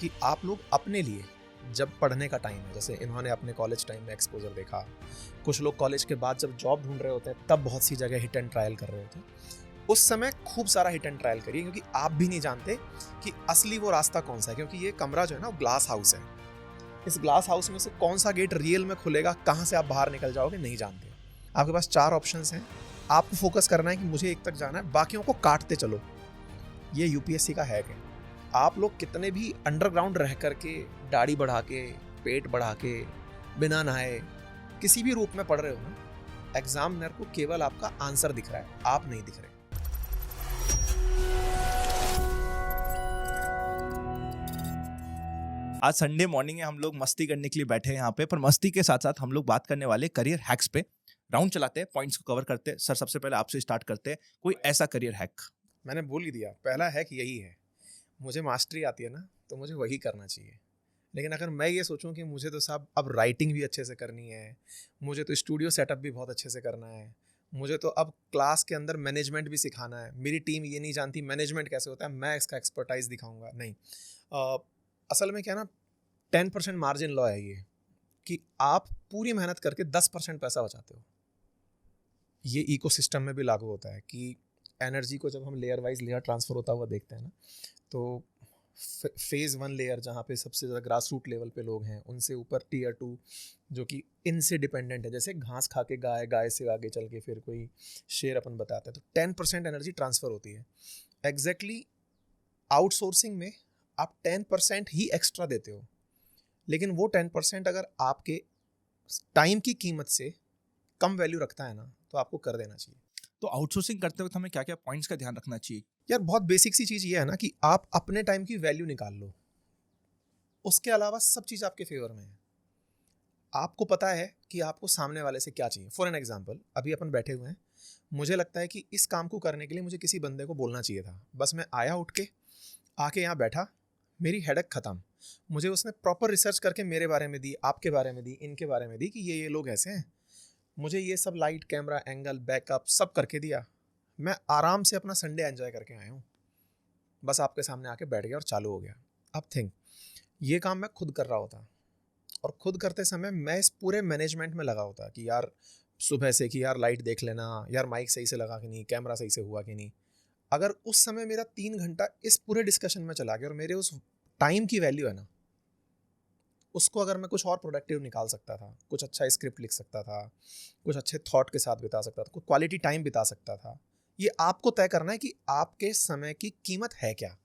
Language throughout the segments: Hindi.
कि आप लोग अपने लिए जब पढ़ने का टाइम है, जैसे इन्होंने अपने कॉलेज टाइम में एक्सपोजर देखा, कुछ लोग कॉलेज के बाद जब जॉब ढूंढ रहे होते हैं तब बहुत सी जगह हिट एंड ट्रायल कर रहे होते हैं, उस समय खूब सारा हिट एंड ट्रायल करिए, क्योंकि आप भी नहीं जानते कि असली वो रास्ता कौन सा है। क्योंकि ये कमरा जो है ना वो ग्लास हाउस है, इस ग्लास हाउस में से कौन सा गेट रियल में खुलेगा, कहाँ से आप बाहर निकल जाओगे, नहीं जानते। आपके पास 4 ऑप्शंस हैं, आपको फोकस करना है कि मुझे एक तक जाना है, बाकियों को काटते चलो। ये यूपीएससी का हैक है। आप लोग कितने भी अंडरग्राउंड रह करके, दाढ़ी बढ़ा के, पेट बढ़ा के, बिना नहाए, किसी भी रूप में पढ़ रहे हो ना, एग्जामिनर को केवल आपका आंसर दिख रहा है, आप नहीं दिख रहे। आज संडे मॉर्निंग है, हम लोग मस्ती करने के लिए बैठे हैं यहाँ पे, पर मस्ती के साथ साथ हम लोग बात करने वाले करियर हैक्स पे। राउंड चलाते हैं, पॉइंट्स को कवर करते हैं। सर, सबसे पहले आपसे स्टार्ट करते हैं, कोई ऐसा करियर हैक। मैंने बोल ही दिया, पहला हैक यही है। मुझे मास्टरी आती है ना, तो मुझे वही करना चाहिए। लेकिन अगर मैं ये सोचूं कि मुझे तो साहब अब राइटिंग भी अच्छे से करनी है, मुझे तो स्टूडियो सेटअप भी बहुत अच्छे से करना है, मुझे तो अब क्लास के अंदर मैनेजमेंट भी सिखाना है, मेरी टीम ये नहीं जानती मैनेजमेंट कैसे होता है, मैं इसका एक्सपर्टाइज दिखाऊंगा, नहीं। असल में क्या ना, 10% मार्जिन लॉ है ये, कि आप पूरी मेहनत करके 10% पैसा बचाते हो। ये इकोसिस्टम में भी लागू होता है कि एनर्जी को जब हम लेयर वाइज लेयर ट्रांसफर होता हुआ देखते हैं ना, तो फेज़ 1 लेयर जहाँ पे सबसे ज़्यादा ग्रास रूट लेवल पे लोग हैं, उनसे ऊपर टियर 2 जो कि इनसे डिपेंडेंट है, जैसे घास खा के गाय, गाय से आगे चल के फिर कोई शेर अपन बताते हैं, तो 10% एनर्जी ट्रांसफ़र होती है। एग्जैक्टली आउटसोर्सिंग में आप 10% ही एक्स्ट्रा देते हो, लेकिन वो 10% अगर आपके टाइम की कीमत से कम वैल्यू रखता है ना, तो आपको कर देना चाहिए। तो आउटसोर्सिंग करते वक्त हमें क्या क्या पॉइंट्स का ध्यान रखना चाहिए? यार बहुत बेसिक सी चीज़ ये है ना कि आप अपने टाइम की वैल्यू निकाल लो, उसके अलावा सब चीज़ आपके फेवर में है। आपको पता है कि आपको सामने वाले से क्या चाहिए। फॉर एन एग्जांपल, अभी अपन बैठे हुए हैं, मुझे लगता है कि इस काम को करने के लिए मुझे किसी बंदे को बोलना चाहिए था, बस मैं आया उठ के, आके यहाँ बैठा, मेरी हेडेक ख़त्म। मुझे उसने प्रॉपर रिसर्च करके मेरे बारे में दी, आपके बारे में दी, इनके बारे में दी कि ये लोग ऐसे हैं, मुझे ये सब लाइट, कैमरा, एंगल, बैकअप सब करके दिया। मैं आराम से अपना संडे एंजॉय करके आया हूँ, बस आपके सामने आके बैठ गया और चालू हो गया। अब थिंक, ये काम मैं खुद कर रहा होता, और खुद करते समय मैं इस पूरे मैनेजमेंट में लगा होता कि यार सुबह से कि यार लाइट देख लेना, यार माइक सही से लगा कि नहीं, कैमरा सही से हुआ कि नहीं। अगर उस समय मेरा 3 घंटा इस पूरे डिस्कशन में चला गया और मेरे उस टाइम की वैल्यू है ना, उसको अगर मैं कुछ और प्रोडक्टिव निकाल सकता था, कुछ अच्छा स्क्रिप्ट लिख सकता था, कुछ अच्छे थॉट के साथ बिता सकता था, कुछ क्वालिटी टाइम बिता सकता था। ये आपको तय करना है कि आपके समय की कीमत है क्या।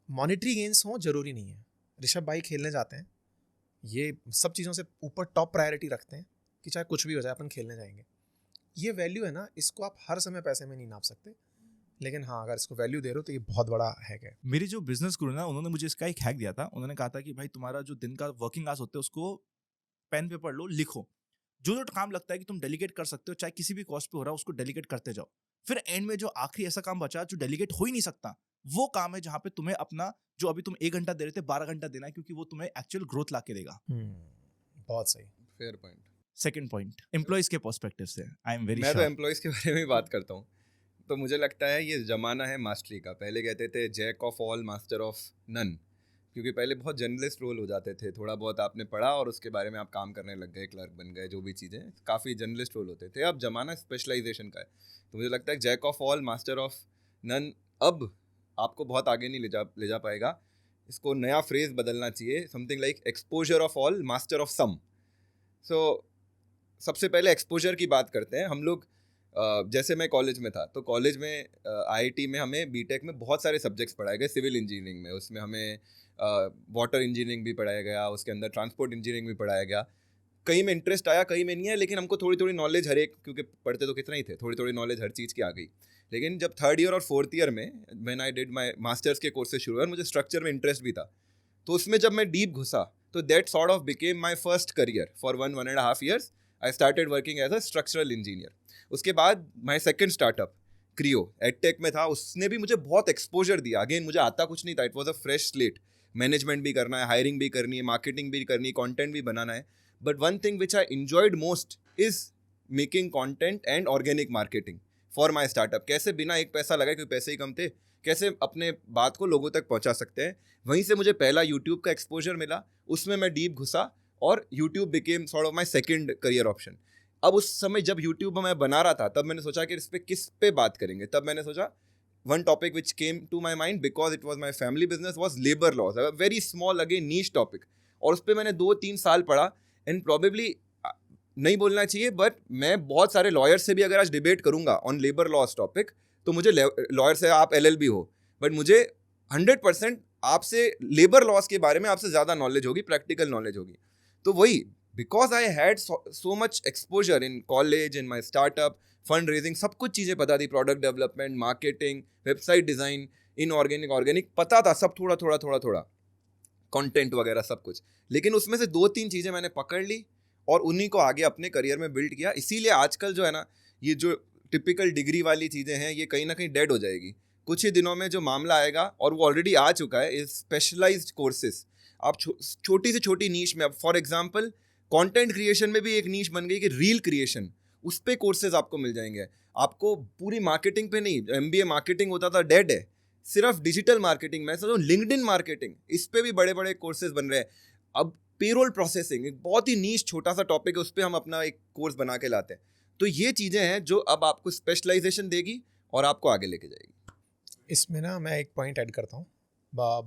मॉनिटरी गेन्स हो जरूरी नहीं है। ऋषभ भाई खेलने जाते हैं, ये सब चीज़ों से ऊपर टॉप प्रायोरिटी रखते हैं कि चाहे कुछ भी हो जाए अपन खेलने जाएंगे। ये वैल्यू है ना, इसको आप हर समय पैसे में नहीं नाप सकते, लेकिन हाँ अगर इसको वैल्यू दे रहे हो तो ये बहुत बड़ा हैक है। मेरी जो बिजनेस गुरु ना, उन्होंने मुझे इसका एक हैक दिया था। उन्होंने कहा था कि भाई तुम्हारा जो दिन का वर्किंग आवर्स होते हैं उसको पेन पेपर लो, लिखो, जो जो काम लगता है कि तुम डेलीगेट कर सकते हो, चाहे किसी भी कॉस्ट पे हो रहा है, उसको डेलीगेट करते जाओ। फिर एंड में जो आखिरी ऐसा काम बचा जो डेलीगेट हो ही नहीं सकता, वो काम है जहाँ पे तुम्हें अपना जो अभी तुम 1 घंटा दे रहे थे 12 घंटा देना है, क्योंकि वो तुम्हें एक्चुअल ग्रोथ ला के देगा। बहुत सही, fair point. Second point, employees के पर्सपेक्टिव से आई एम वेरी मैं तो श्योर। एम्प्लॉयज़ के बारे में ही बात करता हूँ। तो मुझे लगता है ये ज़माना है मास्टरी का। पहले कहते थे jack of all master of none, क्योंकि पहले बहुत जर्नलिस्ट रोल हो जाते थे। थोड़ा बहुत आपने पढ़ा और उसके बारे में आप काम करने लग गए, क्लर्क बन गए, जो भी चीज़ें, काफ़ी जर्नलिस्ट रोल होते थे। अब ज़माना स्पेशलाइजेशन का है, तो मुझे लगता है jack of all master of none अब आपको बहुत आगे नहीं ले जा पाएगा। इसको नया फ्रेज़ बदलना चाहिए, something like exposure of all master of some. So सबसे पहले एक्सपोजर की बात करते हैं हम लोग। जैसे मैं कॉलेज में था, तो कॉलेज में आईआईटी में हमें बीटेक में बहुत सारे सब्जेक्ट्स पढ़ाए गए। सिविल इंजीनियरिंग में, उसमें हमें वाटर इंजीनियरिंग भी पढ़ाया गया, उसके अंदर ट्रांसपोर्ट इंजीनियरिंग भी पढ़ाया गया। कई में इंटरेस्ट आया, कई में नहीं है, लेकिन हमको थोड़ी थोड़ी नॉलेज हर एक, क्योंकि पढ़ते तो कितना ही थे, थोड़ी थोड़ी नॉलेज हर चीज़ की आ गई। लेकिन जब 3rd ईयर और 4th ईयर में when I did my masters के कोर्सेज शुरू हुए, मुझे स्ट्रक्चर में इंटरेस्ट भी था, तो उसमें जब मैं डीप घुसा तो that sort of became my first career for 1.5 years। I started working as a structural engineer. उसके बाद माई सेकेंड स्टार्टअप क्रियो एडटेक में था, उसने भी मुझे बहुत एक्सपोजर दिया। अगेन मुझे आता कुछ नहीं था, it was a fresh slate. Management भी करना है, हायरिंग भी करनी है, मार्केटिंग भी करनी है, कॉन्टेंट भी बनाना है। But one thing which I enjoyed most is making content and organic marketing for my startup. कैसे बिना एक पैसा लगाए, क्योंकि पैसे ही कम थे, कैसे अपने बात को लोगों तक पहुंचा सकते हैं। वहीं से मुझे पहला यूट्यूब का एक्सपोजर मिला, उसमें मैं डीप घुसा और YouTube became sort of my second career option. अब उस समय जब यूट्यूब मैं बना रहा था तब मैंने सोचा कि इस पे किस पे बात करेंगे। तब मैंने सोचा one topic which came to my mind because it was my family business was labor laws, a very small again niche topic, और उस पर मैंने 2-3 साल पढ़ा। एंड प्रोबेबली नहीं बोलना चाहिए बट मैं बहुत सारे लॉयर से भी अगर आज डिबेट करूंगा ऑन लेबर लॉज टॉपिक तो मुझे लॉयर से आप LLB हो बट मुझे 100% आपसे लेबर लॉज के बारे में आपसे ज़्यादा नॉलेज होगी, प्रैक्टिकल नॉलेज होगी। तो वही because I had so much exposure in college, in my startup, fund raising, सब कुछ चीज़ें पता थी, product development, marketing, website design, inorganic organic पता था, सब थोड़ा थोड़ा कंटेंट वगैरह सब कुछ। लेकिन उसमें से 2-3 चीज़ें मैंने पकड़ ली और उन्हीं को आगे अपने करियर में बिल्ड किया। इसीलिए आजकल जो है ना, ये जो टिपिकल डिग्री वाली चीज़ें हैं ये कहीं ना कहीं डेड हो जाएगी। कुछ ही दिनों में जो मामला आएगा और वो ऑलरेडी आ चुका है, इज स्पेशलाइज्ड कोर्सेज। आप छोटी से छोटी नीश में, अब फॉर एग्जांपल कंटेंट क्रिएशन में भी एक नीश बन गई कि रील क्रिएशन, उस पे कोर्सेज आपको मिल जाएंगे। आपको पूरी मार्केटिंग पे नहीं, MBA मार्केटिंग होता था डेड है, सिर्फ डिजिटल मार्केटिंग में समझो, लिंक्डइन मार्केटिंग, इस पे भी बड़े बड़े कोर्सेज बन रहे हैं। अब पेरोल प्रोसेसिंग एक बहुत ही नीश छोटा सा टॉपिक है, उस पर हम अपना एक कोर्स बना के लाते हैं। तो ये चीज़ें हैं जो अब आपको स्पेशलाइजेशन देगी और आपको आगे लेके जाएगी। इसमें ना मैं एक पॉइंट ऐड करता हूँ।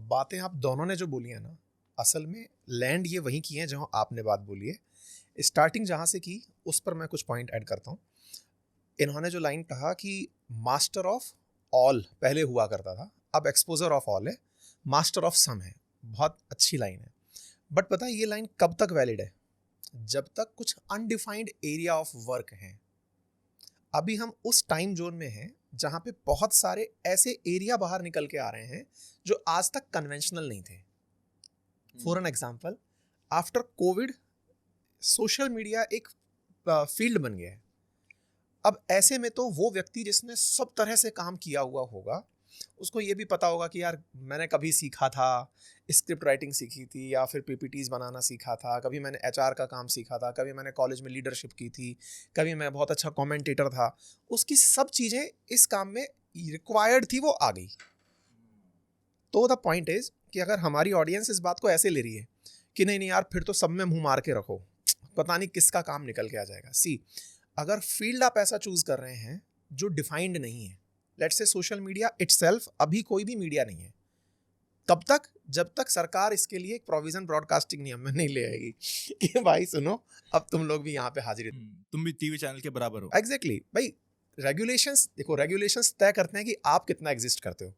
बातें आप दोनों ने जो बोली है ना, असल में लैंड ये वहीं की है जहाँ आपने बात बोली है। स्टार्टिंग जहाँ से की उस पर मैं कुछ पॉइंट ऐड करता हूँ। इन्होंने जो लाइन कहा कि मास्टर ऑफ ऑल पहले हुआ करता था, अब एक्सपोजर ऑफ ऑल है, मास्टर ऑफ सम है। बहुत अच्छी लाइन है, बट पता है ये लाइन कब तक वैलिड है? जब तक कुछ अनडिफाइंड एरिया ऑफ वर्क है। अभी हम उस टाइम जोन में हैं जहाँ पे बहुत सारे ऐसे एरिया बाहर निकल के आ रहे हैं जो आज तक कन्वेंशनल नहीं थे। For an example, after Covid social media एक फील्ड बन गया है। अब ऐसे में तो वो व्यक्ति जिसने सब तरह से काम किया हुआ होगा उसको ये भी पता होगा कि यार मैंने कभी सीखा था, स्क्रिप्ट राइटिंग सीखी थी, या फिर PPTs बनाना सीखा था, कभी मैंने HR का काम सीखा था, कभी मैंने कॉलेज में लीडरशिप की थी, कभी मैं बहुत अच्छा कमेंटेटर था। उसकी सब चीज़ें इस काम में रिक्वायर्ड थी, वो आ गई। तो द पॉइंट इज कि अगर हमारी ऑडियंस इस बात को ऐसे ले रही है कि नहीं नहीं यार फिर तो सब में मुंह मार के रखो, पता नहीं किसका काम निकल के आ जाएगा। सी, अगर फील्ड आप ऐसा चूज कर रहे हैं जो डिफाइंड नहीं है, let's say social media itself अभी कोई भी मीडिया नहीं है, तब तक जब तक सरकार इसके लिए एक प्रोविजन ब्रॉडकास्टिंग नियम में नहीं ले आएगी कि भाई सुनो अब तुम लोग भी यहाँ पे हाजिर, तुम भी टीवी चैनल के बराबर हो। एग्जैक्टली भाई, रेगुलेशंस देखो, रेगुलेशंस तय करते हैं कि आप कितना एग्जिस्ट करते हो।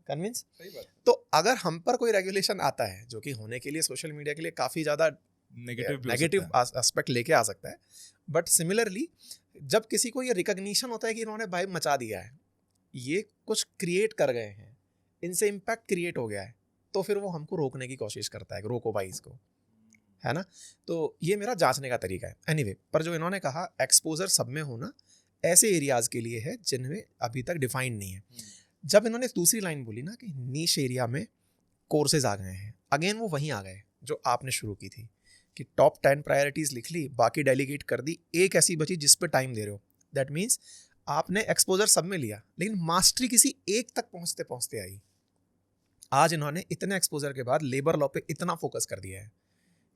कन्विंस? सही बात। तो अगर हम पर कोई रेगुलेशन आता है जो कि होने के लिए सोशल मीडिया के लिए काफ़ी ज़्यादा नेगेटिव एस्पेक्ट लेके आ सकता है, बट सिमिलरली जब किसी को ये रिकग्निशन होता है कि इन्होंने भाई मचा दिया है, ये कुछ क्रिएट कर गए हैं, इनसे इम्पैक्ट क्रिएट हो गया है, तो फिर वो हमको रोकने की कोशिश करता है, रोको भाई इसको, है ना। तो ये मेरा जांचने का तरीका है। एनीवे, पर जो इन्होंने कहा एक्सपोजर सब में होना ऐसे एरियाज़ के लिए है जिनमें अभी तक डिफाइंड नहीं है। जब इन्होंने दूसरी लाइन बोली ना कि नीश एरिया में कोर्सेज आ गए हैं, अगेन वो वहीं आ गए जो आपने शुरू की थी कि टॉप 10 प्रायोरिटीज़ लिख ली, बाकी डेलीगेट कर दी, एक ऐसी बची जिस पे टाइम दे रहे हो। दैट मीन्स आपने एक्सपोजर सब में लिया लेकिन मास्टरी किसी एक तक पहुंचते पहुंचते आई। आज इन्होंने इतने एक्सपोजर के बाद लेबर लॉ पे इतना फोकस कर दिया है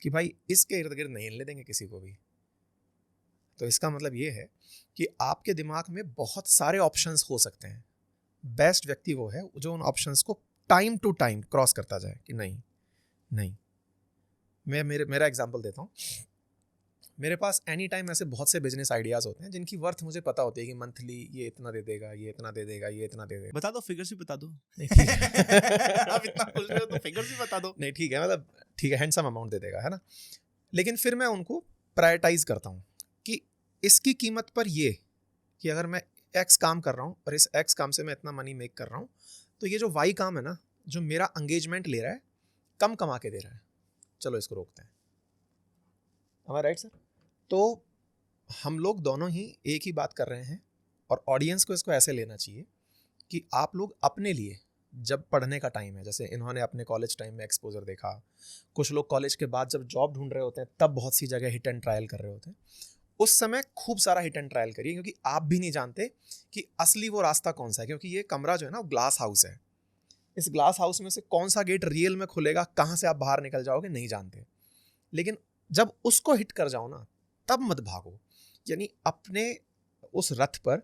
कि भाई इसके इर्द गिर्द नहीं हिलने देंगे किसी को भी। तो इसका मतलब ये है कि आपके दिमाग में बहुत सारे ऑप्शंस हो सकते हैं। बेस्ट व्यक्ति वो है जो उन ऑप्शंस को टाइम टू टाइम क्रॉस करता जाए कि नहीं। मैं मेरा एग्जांपल देता हूँ। मेरे पास एनी टाइम ऐसे बहुत से बिजनेस आइडियाज़ होते हैं जिनकी वर्थ मुझे पता होती है कि मंथली ये इतना दे देगा, ये इतना दे देगा, ये इतना दे देगा। बता दो, फिगर्स भी बता दो। आप इतना बोल रहे हो तो फिगर्स भी बता दो। नहीं ठीक है, मतलब ठीक है, हैंडसम अमाउंट दे देगा, है ना। लेकिन फिर मैं उनको प्रायोरिटाइज करता हूँ कि इसकी कीमत पर ये कि अगर मैं एक्स काम कर रहा हूँ और इस एक्स काम से मैं इतना मनी मेक कर रहा हूँ, तो ये जो वाई काम है ना, जो मेरा एंगेजमेंट ले रहा है, कम कमा के दे रहा है, चलो इसको रोकते हैं। am I right sir? तो हम लोग दोनों ही एक ही बात कर रहे हैं और ऑडियंस को इसको ऐसे लेना चाहिए कि आप लोग अपने लिए जब पढ़ने का टाइम है, जैसे इन्होंने अपने कॉलेज टाइम में एक्सपोजर देखा, कुछ लोग कॉलेज के बाद जब जॉब ढूंढ रहे होते हैं तब बहुत सी जगह हिट एंड ट्रायल कर रहे होते हैं, उस समय खूब सारा हिट एंड ट्रायल करिए, क्योंकि आप भी नहीं जानते कि असली वो रास्ता कौन सा है, क्योंकि ये कमरा जो है ना वो ग्लास हाउस है। इस ग्लास हाउस में से कौन सा गेट रियल में खुलेगा, कहाँ से आप बाहर निकल जाओगे, नहीं जानते। लेकिन जब उसको हिट कर जाओ ना, तब मत भागो। यानी अपने उस रथ पर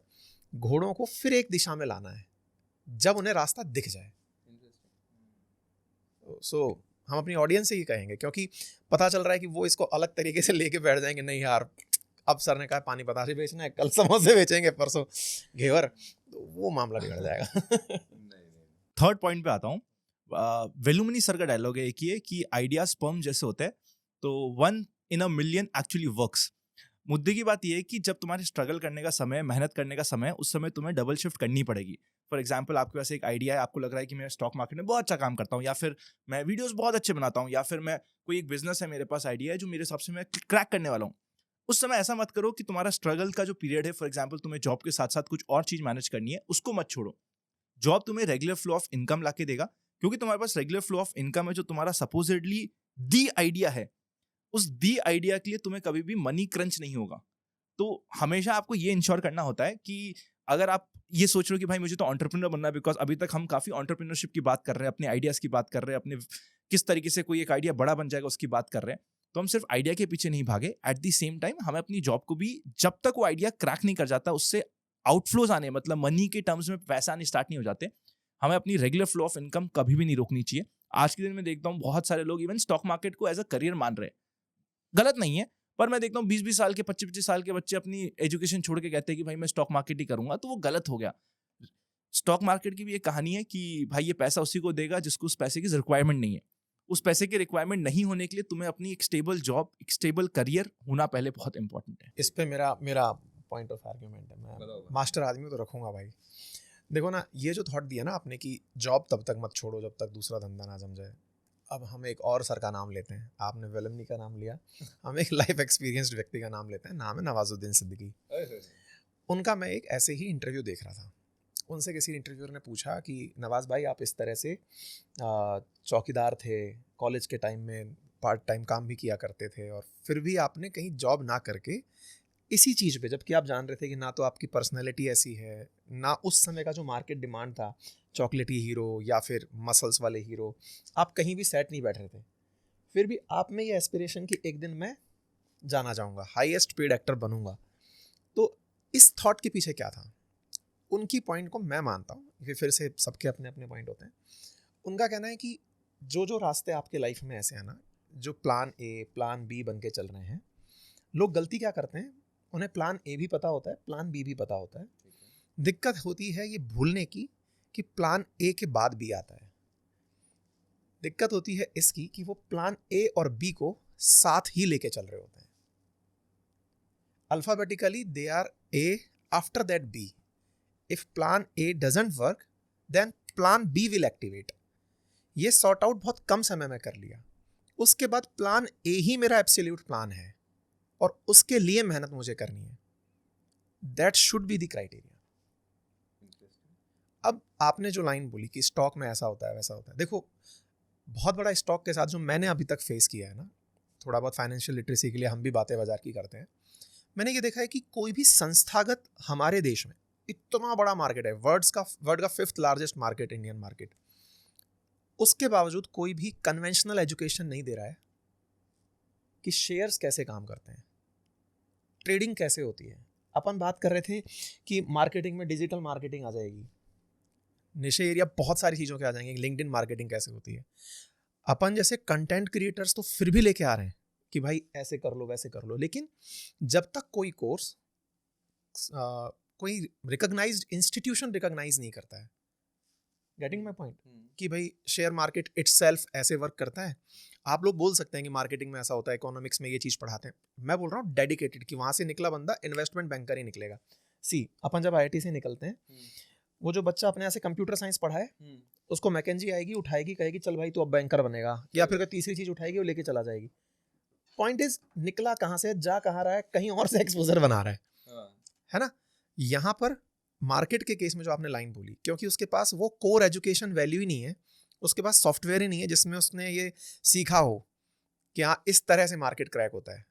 घोड़ों को फिर एक दिशा में लाना है जब उन्हें रास्ता दिख जाए। सो हम अपनी ऑडियंस से ये कहेंगे, क्योंकि पता चल रहा है कि वो इसको अलग तरीके से लेके बैठ जाएंगे, नहीं यार अब सर ने कहा पानी बताशे बेचना है, कल समोसे बेचेंगे, परसों घेवर, तो वो मामला बिगड़ जाएगा। थर्ड पॉइंट पे आता हूँ। वेलुमनी सर का डायलॉग है एक ही है कि आइडियाज स्पर्म जैसे होते हैं, तो 1 in a million actually works. मुद्दे की बात यह है कि जब तुम्हारे स्ट्रगल करने का समय, मेहनत करने का समय, उस समय तुम्हें डबल शिफ्ट करनी पड़ेगी। फॉर एग्जाम्पल, आपके पास एक आइडिया है, आपको लग रहा है कि मैं स्टॉक मार्केट में बहुत अच्छा काम करता हूँ, या फिर मैं वीडियोस बहुत अच्छे बनाता हूँ, या फिर मैं कोई एक बिजनेस है, मेरे पास आइडिया है जो मेरे हिसाब से मैं क्रैक करने वाला हूँ। उस समय ऐसा मत करो कि तुम्हारा स्ट्रगल का जो पीरियड है, फॉर एग्जाम्पल तुम्हें जॉब के साथ साथ कुछ और चीज मैनेज करनी है, उसको मत छोड़ो। जॉब तुम्हें रेगुलर फ्लो ऑफ इनकम लाके देगा, क्योंकि तुम्हारे पास रेगुलर फ्लो ऑफ इनकम है जो तुम्हारा सपोजिटली दी आइडिया है। उस दी आइडिया के लिए तुम्हें कभी भी मनी क्रंच नहीं होगा। तो हमेशा आपको ये इंश्योर करना होता है कि अगर आप ये सोच रहे हो कि भाई मुझे तो एंटरप्रेन्योर बनना है, बिकॉज अभी तक हम काफी एंटरप्रेन्योरशिप की बात कर रहे हैं, अपने आइडियाज की बात कर रहे हैं, अपने किस तरीके से कोई एक आइडिया बड़ा बन जाएगा उसकी बात कर रहे हैं, तो हम सिर्फ आइडिया के पीछे नहीं भागे। एट द सेम टाइम हमें अपनी जॉब को भी, जब तक वो आइडिया क्रैक नहीं कर जाता, उससे आउटफ्लोज आने, मतलब मनी के टर्म्स में पैसा आने स्टार्ट नहीं हो जाते, हमें अपनी रेगुलर फ्लो ऑफ इनकम कभी भी नहीं रोकनी चाहिए। आज के दिन में देखता हूँ बहुत सारे लोग इवन स्टॉक मार्केट को एज अ करियर मान रहे हैं। गलत नहीं है, पर मैं देखता हूँ 20-20 साल के, 25-25 साल के बच्चे अपनी एजुकेशन छोड़ के कहते हैं कि भाई मैं स्टॉक मार्केट ही करूंगा, तो वो गलत हो गया। स्टॉक मार्केट की भी एक कहानी है कि भाई ये पैसा उसी को देगा जिसको उस पैसे की रिक्वायरमेंट नहीं है। उस पैसे की रिक्वायरमेंट नहीं होने के लिए तुम्हें अपनी एक स्टेबल जॉब, एक स्टेबल करियर होना पहले बहुत इंपॉर्टेंट है। इस पे मेरा पॉइंट ऑफ आर्ग्यूमेंट है, मैं मास्टर आदमी तो रखूंगा भाई। देखो ना, ये जो थॉट दिया ना आपने कि जॉब तब तक मत छोड़ो जब तक दूसरा धंधा ना जम जाए। अब हम एक और सर का नाम लेते हैं, आपने वेलमनी का नाम लिया, हम एक लाइफ एक्सपीरियंस्ड व्यक्ति का नाम लेते हैं, नाम है नवाजुद्दीन सिद्दीकी। उनका मैं एक ऐसे ही इंटरव्यू देख रहा था, उनसे किसी इंटरव्यूअर ने पूछा कि नवाज भाई आप इस तरह से चौकीदार थे, कॉलेज के टाइम में पार्ट टाइम काम भी किया करते थे, और फिर भी आपने कहीं जॉब ना करके इसी चीज़ पे, जबकि आप जान रहे थे कि ना तो आपकी पर्सनैलिटी ऐसी है, ना उस समय का जो मार्केट डिमांड था चॉकलेटी हीरो या फिर मसल्स वाले हीरो, आप कहीं भी सेट नहीं बैठ रहे थे, फिर भी आप में ये एस्पिरेशन कि एक दिन मैं जाना चाहूँगा, हाईएस्ट पेड एक्टर बनूंगा। तो इस थॉट के पीछे क्या था? उनकी पॉइंट को मैं मानता हूँ, फिर से सबके अपने अपने पॉइंट होते हैं। उनका कहना है कि जो रास्ते आपके लाइफ में ऐसे हैं ना, जो प्लान ए प्लान बी बन के चल रहे हैं, लोग गलती क्या करते हैं, उन्हें प्लान ए भी पता होता है, प्लान बी भी पता होता है। दिक्कत होती है ये भूलने की कि प्लान ए के बाद बी आता है। दिक्कत होती है इसकी कि वो प्लान ए और बी को साथ ही लेके चल रहे होते हैं। Alphabetically they are A after that B. If plan A doesn't work then plan B will activate. ये सॉर्ट आउट बहुत कम समय में कर लिया, उसके बाद प्लान ए ही मेरा एब्सोल्यूट प्लान है और उसके लिए मेहनत मुझे करनी है। That should be the criteria. अब आपने जो लाइन बोली कि स्टॉक में ऐसा होता है वैसा होता है, देखो बहुत बड़ा स्टॉक के साथ जो मैंने अभी तक फेस किया है ना, थोड़ा बहुत फाइनेंशियल लिटरेसी के लिए हम भी बातें बाजार की करते हैं, मैंने ये देखा है कि कोई भी संस्थागत हमारे देश में इतना बड़ा मार्केट है, वर्ल्ड का 5th largest market Indian market, उसके बावजूद कोई भी कन्वेंशनल एजुकेशन नहीं दे रहा है कि शेयर्स कैसे काम करते हैं, ट्रेडिंग कैसे होती है। अपन बात कर रहे थे कि मार्केटिंग में डिजिटल मार्केटिंग आ जाएगी, निशे एरिया बहुत सारी चीज़ों के आ जाएंगे, लिंक्डइन मार्केटिंग कैसे होती है। अपन जैसे कंटेंट क्रिएटर्स तो फिर भी लेके आ रहे हैं कि भाई ऐसे कर लो वैसे कर लो, लेकिन जब तक कोई कोर्स कोई रिकॉग्नाइज्ड इंस्टीट्यूशन रिकॉग्नाइज नहीं करता है, गेटिंग माय पॉइंट, कि भाई शेयर मार्केट इटसेल्फ ऐसे वर्क करता है। आप लोग बोल सकते हैं कि मार्केटिंग में ऐसा होता है, इकोनॉमिक्स में ये चीज़ पढ़ाते हैं, मैं बोल रहा हूँ डेडिकेटेड, कि वहाँ से निकला बंदा इन्वेस्टमेंट बैंकर ही निकलेगा। अपन जब IIT से निकलते हैं, वो जो बच्चा अपने यहाँ से कंप्यूटर साइंस पढ़ाए, उसको मैकेंजी आएगी, उठाएगी, कहेगी चल भाई तू अब बैंकर बनेगा, या फिर तीसरी चीज़ उठाएगी वो लेके चला जाएगी। पॉइंट इज निकला कहाँ से, जा कहाँ रहा है, कहीं और से एक्सपोजर बना रहा है ना। यहाँ पर मार्केट के केस में जो आपने लाइन बोली, क्योंकि उसके पास वो कोर एजुकेशन वैल्यू ही नहीं है, उसके पास सॉफ्टवेयर ही नहीं है जिसमें उसने ये सीखा हो कि हाँ इस तरह से मार्केट क्रैक होता है।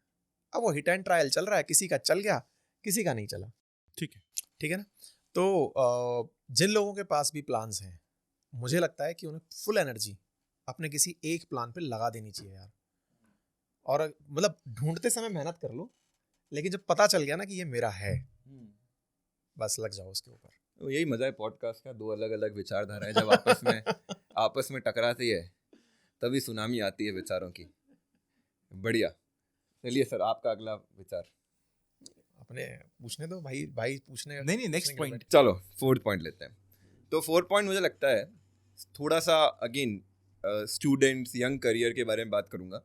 अब वो हिट एंड ट्रायल चल रहा है, किसी का चल गया, किसी का नहीं चला। ठीक है। ठीक है ना। तो जिन लोगों के पास भी प्लान्स हैं, मुझे लगता है कि उन्हें फुल एनर्जी अपने किसी एक प्लान पे लगा देनी चाहिए यार। और मतलब ढूंढते समय मेहनत कर लो, लेकिन जब पता चल गया ना कि ये मेरा है, बस लग जाओ उसके ऊपर। तो यही मजा है पॉडकास्ट का, दो अलग अलग विचारधाराएं जब आपस में टकराती है तभी सुनामी आती है विचारों की। बढ़िया। चलिए सर, आपका अगला विचार। अपने पूछने दो भाई, भाई पूछने। नहीं, नेक्स्ट पॉइंट। चलो 4th पॉइंट लेते हैं। तो 4th पॉइंट मुझे लगता है थोड़ा सा अगेन स्टूडेंट्स यंग करियर के बारे में बात करूंगा।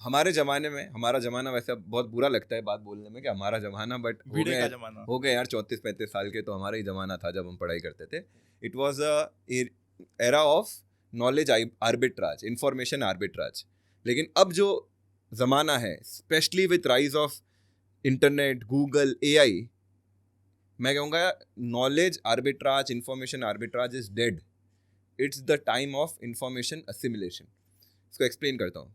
हमारे ज़माने में, हमारा ज़माना वैसे बहुत बुरा लगता है बात बोलने में कि हमारा ज़माना, बट हो गए यार 34-35 साल के, तो हमारा ही ज़माना था जब हम पढ़ाई करते थे। It was a era of knowledge arbitrage, information arbitrage. लेकिन अब जो ज़माना है, specially with rise of internet, Google, AI, मैं कहूँगा knowledge arbitrage, information arbitrage is dead. It's the time of information assimilation. इसको एक्सप्लेन करता हूँ।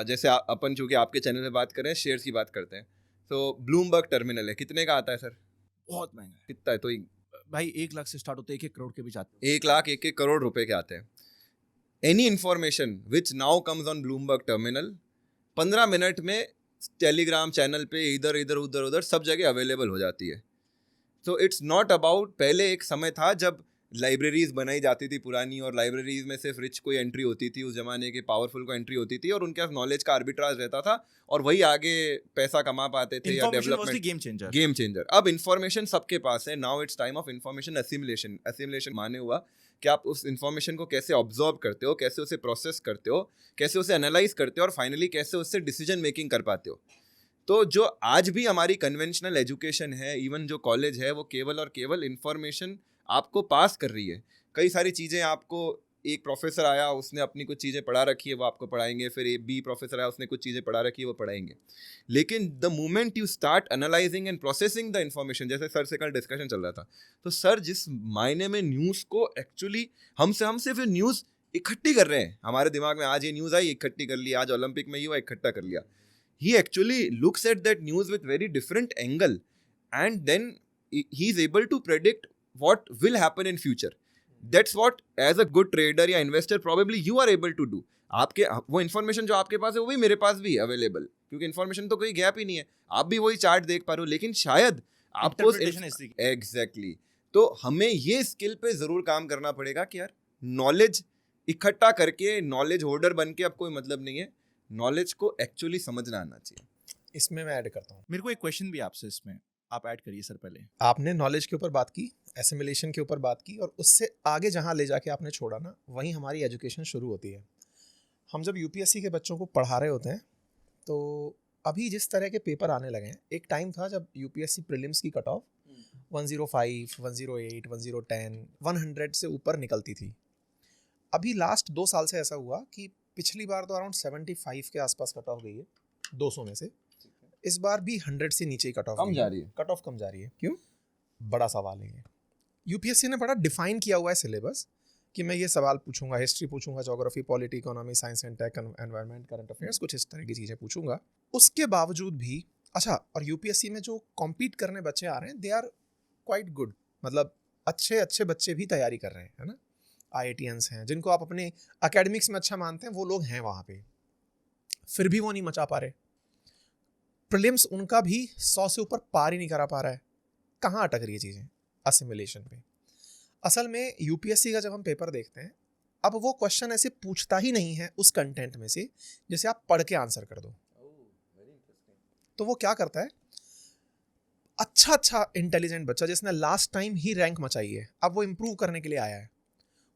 जैसे अपन चूँकि आपके चैनल में बात करें, शेयर्स की बात करते हैं, तो ब्लूमबर्ग टर्मिनल है, कितने का आता है सर? बहुत महंगा है कितना है? तो भाई 1 लाख से स्टार्ट होते हैं, 1-1 करोड़ के भी जाते हैं। 1 लाख 1-1 करोड़ रुपए के आते हैं। Any information which now comes on Bloomberg terminal 15 minute में टेलीग्राम चैनल पे इधर इधर उधर उधर सब जगह अवेलेबल हो जाती है। सो इट्स नॉट अबाउट, पहले एक समय था जब लाइब्रेरीज बनाई जाती थी पुरानी, और लाइब्रेरीज में सिर्फ रिच को एंट्री होती थी, उस जमाने के पावरफुल को एंट्री होती थी, और उनके पास नॉलेज का आर्बिट्राज रहता था और वही आगे पैसा कमा पाते थे या डेवलपमेंट। Game changer. अब इंफॉर्मेशन सबके पास है। Now it's time of information assimilation. Assimilation माने हुआ कि आप उस इंफॉर्मेशन को कैसे ऑब्जर्व करते हो, कैसे उसे प्रोसेस करते हो, कैसे उसे एनालाइज करते हो, और फाइनली कैसे उससे डिसीजन मेकिंग कर पाते हो। तो जो आज भी हमारी कन्वेंशनल एजुकेशन है, इवन जो कॉलेज है, वो केवल और केवल इंफॉर्मेशन आपको पास कर रही है। कई सारी चीज़ें आपको, एक प्रोफेसर आया, उसने अपनी कुछ चीज़ें पढ़ा रखी है, वो आपको पढ़ाएंगे, फिर एक बी प्रोफेसर आया, उसने कुछ चीज़ें पढ़ा रखी है, वो पढ़ाएंगे। लेकिन the moment you start analysing and processing the information, जैसे सर से कल डिस्कशन चल रहा था, तो सर जिस मायने में न्यूज़ को एक्चुअली हम सिर्फ न्यूज़ इकट्ठी कर रहे हैं, हमारे दिमाग में आज ये न्यूज़ आई, इकट्ठी कर लिया, आज ओलंपिक में ये हुआ, इकट्ठा कर लिया। He actually looks at that news with very different angle, and then he is able to predict what will happen in future. That's what, as a good trader या investor, probably you are able to do. आपके वो इन्फॉर्मेशन जो आपके पास है वो भी मेरे पास भी अवेलेबल, क्योंकि इन्फॉर्मेशन तो कोई गैप ही नहीं है। आप भी वही चार्ट देख पा रहे हो, लेकिन शायद आपको एग्जैक्टली तो हमें ये स्किल पे जरूर काम करना पड़ेगा कि यार नॉलेज इकट्ठा करके नॉलेज होल्डर बन के अब कोई मतलब नहीं है, नॉलेज को एक्चुअली समझना आना चाहिए। इसमें मैं ऐड करता हूँ, मेरे को एक क्वेश्चन भी आपसे, इसमें आप ऐड करिए सर। पहले आपने नॉलेज के ऊपर बात की, एसिमिलेशन के ऊपर बात की, और उससे आगे जहाँ ले जाके आपने छोड़ा ना, वहीं हमारी एजुकेशन शुरू होती है। हम जब यूपीएससी के बच्चों को पढ़ा रहे होते हैं, तो अभी जिस तरह के पेपर आने लगे हैं, एक टाइम था जब यूपीएससी प्रीलिम्स की कट ऑफ 105, 108, 110, 100 से ऊपर निकलती थी। अभी लास्ट 2 साल से ऐसा हुआ कि पिछली बार तो अराउंड 75 के आसपास कट ऑफ गई है 200 में से, इस बार भी 100 से नीचे ही कट ऑफ कम जा रही है। कट ऑफ कम जा रही है, क्यों? बड़ा सवाल है ये। यूपीएससी ने बड़ा डिफाइन किया हुआ है सिलेबस कि मैं ये सवाल पूछूंगा, हिस्ट्री पूछूंगा, geography, polity, economy, science and tech, environment, current affairs, कुछ इस तरह की चीज़ें पूछूंगा। उसके बावजूद भी अच्छा, और यूपीएससी में जो कॉम्पीट करने बच्चे आ रहे हैं, दे आर क्वाइट गुड, मतलब अच्छे बच्चे भी तैयारी कर रहे हैं, है ना। IITians हैं जिनको आप अपने एकेडमिक्स में अच्छा मानते हैं, वो लोग हैं वहाँ पे, फिर भी वो नहीं मचा पा रहे। प्रीलिम्स उनका भी 100 से ऊपर पार ही नहीं करा पा रहा है। कहाँ अटक रही है चीज़ें? असिमिलेशन पे। असल में यूपीएससी का जब हम पेपर देखते हैं, अब वो क्वेश्चन ऐसे पूछता ही नहीं है उस कंटेंट में से जैसे आप पढ़ के आंसर कर दो। तो वो क्या करता है, अच्छा इंटेलिजेंट बच्चा जिसने लास्ट टाइम ही रैंक मचाई है, अब वो इम्प्रूव करने के लिए आया है,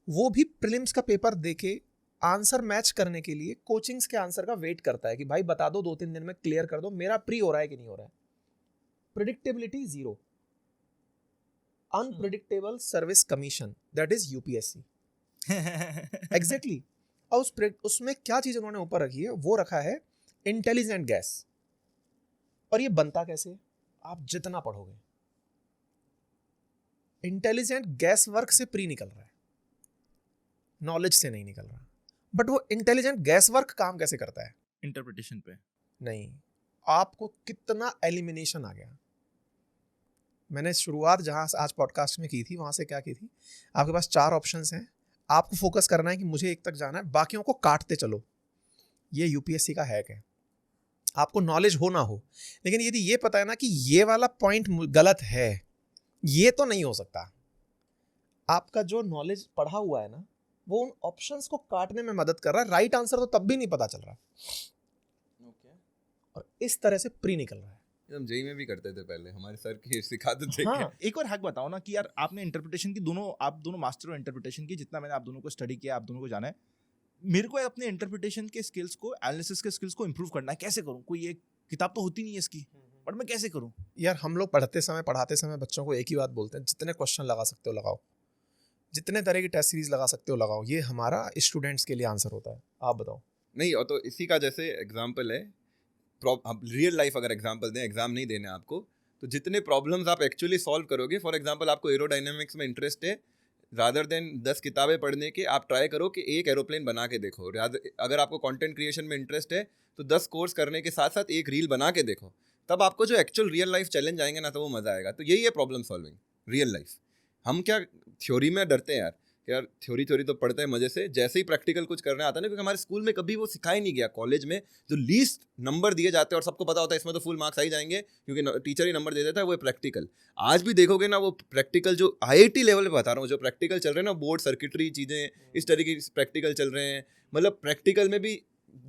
वो भी प्रीलिम्स का पेपर देके आंसर मैच करने के लिए कोचिंग्स के आंसर का वेट करता है कि भाई बता दो, 2-3 दिन में क्लियर कर दो, मेरा प्री हो रहा है कि नहीं हो रहा है। Predictability 0, unpredictable service commission, that is UPSC. Exactly. और उसमें क्या चीज उन्होंने ऊपर रखी है, वो रखा है इंटेलिजेंट गैस। और ये बनता कैसे? आप जितना पढ़ोगे, इंटेलिजेंट गैस वर्क से प्री निकल रहा है, नॉलेज से नहीं निकल रहा। बट वो इंटेलिजेंट गैस वर्क काम कैसे करता है? इंटरप्रिटेशन पे नहीं, आपको कितना एलिमिनेशन आ गया। मैंने शुरुआत जहाँ आज पॉडकास्ट में की थी वहाँ से क्या की थी, आपके पास 4 ऑप्शंस हैं, आपको फोकस करना है कि मुझे एक तक जाना है, बाकियों को काटते चलो। ये यूपीएससी का हैक है। आपको नॉलेज हो ना हो, लेकिन यदि ये पता है ना कि ये वाला पॉइंट गलत है, ये तो नहीं हो सकता, आपका जो नॉलेज पढ़ा हुआ है ना वो उन ऑप्शंस को काटने में मदद कर रहा है। राइट आंसर तो तब भी नहीं पता चल रहा, और इस तरह से प्री निकल रहा है। हम जेई में भी करते थे पहले, हमारे सर की सिखाते थे। हाँ, एक और हैक बताओ ना कि यार आपने इंटरप्रिटेशन की आप दोनों मास्टर हो इंटरप्रिटेशन की, जितना मैंने आप दोनों को स्टडी किया, आप दोनों को जाना है, मेरे को अपने इंटरप्रिटेशन के स्किल्स को, एनालिसिस के स्किल्स को इंप्रूव करना है। कैसे करूं? कोई एक किताब तो होती नहीं है इसकी, बट मैं कैसे करूं? यार हम लोग पढ़ाते समय बच्चों को एक ही बात बोलते हैं, जितने क्वेश्चन लगा सकते हो लगाओ, जितने तरह की टेस्ट सीरीज लगा सकते हो लगाओ, ये हमारा स्टूडेंट्स के लिए आंसर होता है। आप बताओ। नहीं, और तो इसी का जैसे एग्जाम्पल है, रियल लाइफ अगर एग्जाम्पल दें, एग्जाम नहीं देने आपको, तो जितने प्रॉब्लम्स आप एक्चुअली सॉल्व करोगे, फॉर एग्जाम्पल आपको एरोडायनेमिक्स में इंटरेस्ट है, रादर देन 10 किताबें पढ़ने के, आप ट्राई करो कि एक एरोप्लेन बना के देखो। अगर आपको कंटेंट क्रिएशन में इंटरेस्ट है तो 10 कोर्स करने के साथ साथ एक रील बना के देखो, तब आपको जो एक्चुअल रियल लाइफ चैलेंज आएंगे ना, तो वो मज़ा आएगा। तो यही है प्रॉब्लम सॉल्विंग, रियल लाइफ। हम क्या थ्योरी में डरते हैं यार थ्योरी तो पढ़ते हैं मजे से, जैसे ही प्रैक्टिकल कुछ करने आता है ना, क्योंकि हमारे स्कूल में कभी वो सिखाया नहीं गया। कॉलेज में जो लीस्ट नंबर दिए जाते हैं और सबको पता होता है इसमें तो फुल मार्क्स आ ही जाएंगे क्योंकि टीचर ही नंबर दे देता है, वो है प्रैक्टिकल। आज भी देखोगे ना, वो प्रैक्टिकल जो IIT लेवल पे बता रहा हूँ, जो प्रैक्टिकल चल रहे हैं ना, बोर्ड सर्किटरी चीज़ें इस तरीके की प्रैक्टिकल चल रहे हैं। मतलब प्रैक्टिकल में भी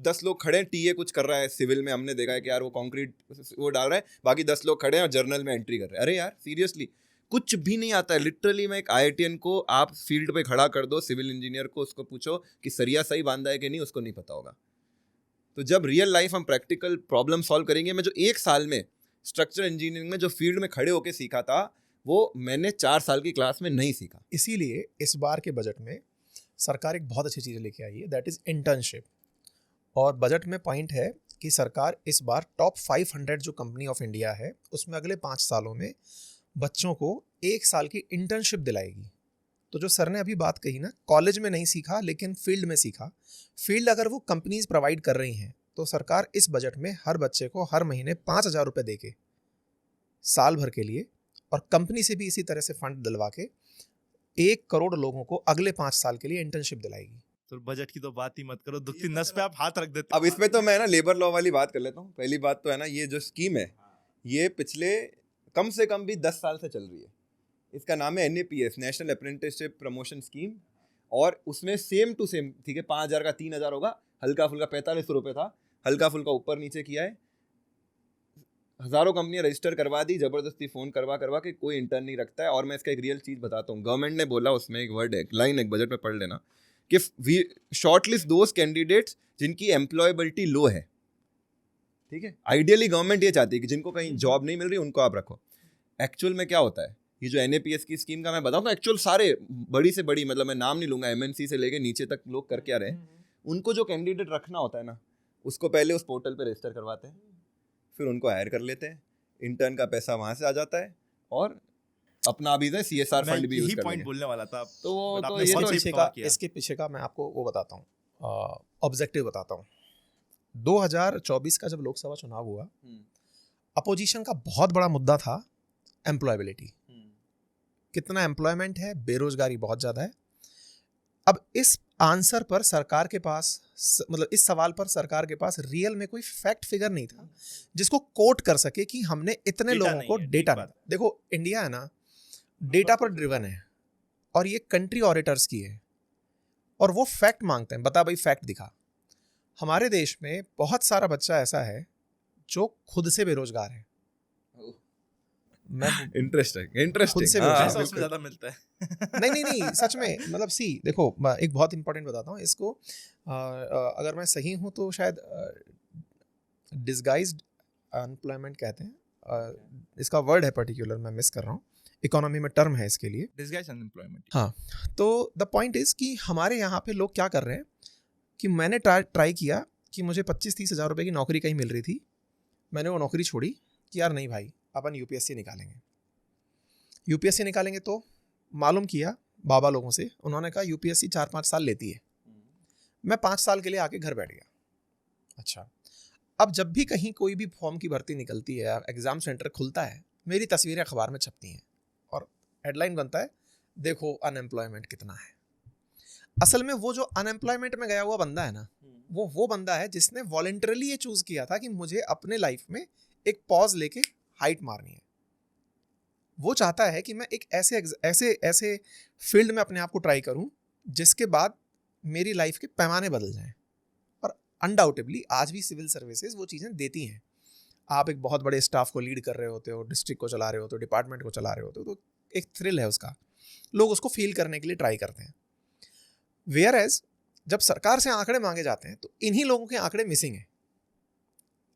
10 लोग खड़े हैं, टीए कुछ कर रहा है सिविल में, हमने देखा है कि यार वो कंक्रीट वो डाल रहा है, बाकी 10 लोग खड़े हैं और जर्नल में एंट्री कर रहे हैं। अरे यार सीरियसली कुछ भी नहीं आता है। लिटरली मैं एक IITian को आप फील्ड पे खड़ा कर दो, सिविल इंजीनियर को, उसको पूछो कि सरिया सही बांधा है कि नहीं, उसको नहीं पता होगा। तो जब रियल लाइफ हम प्रैक्टिकल प्रॉब्लम सॉल्व करेंगे, मैं जो 1 साल में स्ट्रक्चर इंजीनियरिंग में जो फील्ड में खड़े होकर सीखा था, वो मैंने 4 साल की क्लास में नहीं सीखा। इसीलिए इस बार के बजट में सरकार एक बहुत अच्छी चीज़ लेके आई है, दैट इज़ इंटर्नशिप। और बजट में पॉइंट है कि सरकार इस बार टॉप 500 जो कंपनी ऑफ इंडिया है उसमें अगले 5 सालों में बच्चों को 1 साल की इंटर्नशिप दिलाएगी। तो जो सर ने अभी बात कही ना, कॉलेज में नहीं सीखा लेकिन फील्ड में सीखा, फील्ड अगर वो कंपनीज प्रोवाइड कर रही हैं, तो सरकार इस बजट में हर बच्चे को हर महीने 5,000 रुपये दे के साल भर के लिए, और कंपनी से भी इसी तरह से फंड दिलवा के 1 करोड़ लोगों को अगले 5 साल के लिए इंटर्नशिप दिलाएगी। तो बजट की तो बात ही मत करो, दुखती नस पे आप हाथ रख देते। अब इसमें तो मैं ना लेबर लॉ वाली बात कर लेता हूँ। पहली बात तो है ना, ये जो स्कीम है ये पिछले कम से कम भी 10 साल से चल रही है। इसका नाम है NAPS, national apprenticeship promotion scheme. और उसमें सेम टू सेम, ठीक है, 5,000 का 3,000 होगा, हल्का फुल्का 45 रुपये था, हल्का फुल्का ऊपर नीचे किया है। हज़ारों कंपनियां रजिस्टर करवा दी, ज़बरदस्ती फ़ोन करवा के, कोई इंटर्न नहीं रखता है। और मैं इसका एक रियल चीज़ बताता हूँ। गवर्नमेंट ने बोला, उसमें एक वर्ड है, एक लाइन, एक बजट में पढ़ लेना, कि वी शॉर्टलिस्ट दोज कैंडिडेट्स जिनकी एम्प्लॉयबिलिटी लो है। ठीक है, आइडियली गवर्नमेंट ये चाहती है कि जिनको कहीं जॉब नहीं मिल रही उनको आप रखो। एक्चुअल में क्या होता है, ये जो NAPS की स्कीम का मैं बताऊँ तो एक्चुअल सारे बड़ी से बड़ी, मतलब मैं नाम नहीं लूँगा, MNC से लेके नीचे तक लोग करके आ रहे हैं, उनको जो कैंडिडेट रखना होता है ना, उसको पहले उस पोर्टल पे रजिस्टर करवाते हैं, फिर उनको हायर कर लेते हैं, इंटर्न का पैसा वहाँ से आ जाता है, और अपना भी CSR फंड भी यूज़ कर पॉइंट बोलने वाला था। तो वो but तो आपने ये बहुत तो सही इसके पीछे का मैं आपको वो बताता हूँ, ऑब्जेक्टिव बताता हूँ। 2024 का जब लोकसभा चुनाव हुआ, अपोजिशन का बहुत बड़ा मुद्दा था एम्प्लॉयबिलिटी। कितना एम्प्लॉयमेंट है, बेरोजगारी बहुत ज़्यादा है। अब इस आंसर पर सरकार के पास, मतलब इस सवाल पर सरकार के पास रियल में कोई फैक्ट फिगर नहीं था जिसको कोट कर सके कि हमने इतने लोगों को डेटा नहीं। देखो इंडिया है ना, डेटा पर ड्रिवन है, और ये कंट्री ऑडिटर्स की है, और वो फैक्ट मांगते हैं, बता भाई फैक्ट दिखा। हमारे देश में बहुत सारा बच्चा ऐसा है जो खुद से बेरोजगार है। मैं इंटरेस्टिंग खुद से पैसा उसमें ज़्यादा मिलता है। नहीं सच में, मतलब देखो एक बहुत इंपॉर्टेंट बताता हूँ इसको, अगर मैं सही हूँ तो शायद डिस्गाइज्ड अनएम्प्लॉयमेंट कहते हैं, इसका वर्ड है पर्टिकुलर, मैं मिस कर रहा हूँ, इकोनॉमी में टर्म है इसके लिए, डिस्गाइज्ड अनएम्प्लॉयमेंट। हाँ, तो द पॉइंट इज़ कि हमारे यहाँ पे लोग क्या कर रहे हैं कि मैंने ट्राई किया कि मुझे 25-30 हज़ार रुपये की नौकरी कहीं मिल रही थी, मैंने वो नौकरी छोड़ी कि यार नहीं भाई, अपन यूपीएससी निकालेंगे। तो मालूम किया बाबा लोगों से, उन्होंने कहा यूपीएससी 4-5 साल लेती है। मैं 5 साल के लिए आके घर बैठ गया। अच्छा, अब जब भी कहीं कोई भी फॉर्म की भर्ती निकलती है, एग्जाम सेंटर खुलता है, मेरी तस्वीरें अखबार में छपती हैं और हेडलाइन बनता है, देखो अनएम्प्लॉयमेंट कितना है। असल में वो जो अनएम्प्लॉयमेंट में गया हुआ बंदा है ना, वो बंदा है जिसने वॉलंटरली ये चूज किया था कि मुझे अपने लाइफ में एक पॉज लेके हाइट मारनी है। वो चाहता है कि मैं एक ऐसे फील्ड में अपने आप को ट्राई करूं जिसके बाद मेरी लाइफ के पैमाने बदल जाएं। और अनडाउटेबली आज भी सिविल सर्विसेज वो चीज़ें देती हैं। आप एक बहुत बड़े स्टाफ को लीड कर रहे होते हो, डिस्ट्रिक्ट को चला रहे होते हो, डिपार्टमेंट को चला रहे होते हो, तो एक थ्रिल है उसका, लोग उसको फील करने के लिए ट्राई करते हैं। वेयर एज जब सरकार से आंकड़े मांगे जाते हैं तो इन्हीं लोगों के आंकड़े मिसिंग हैं।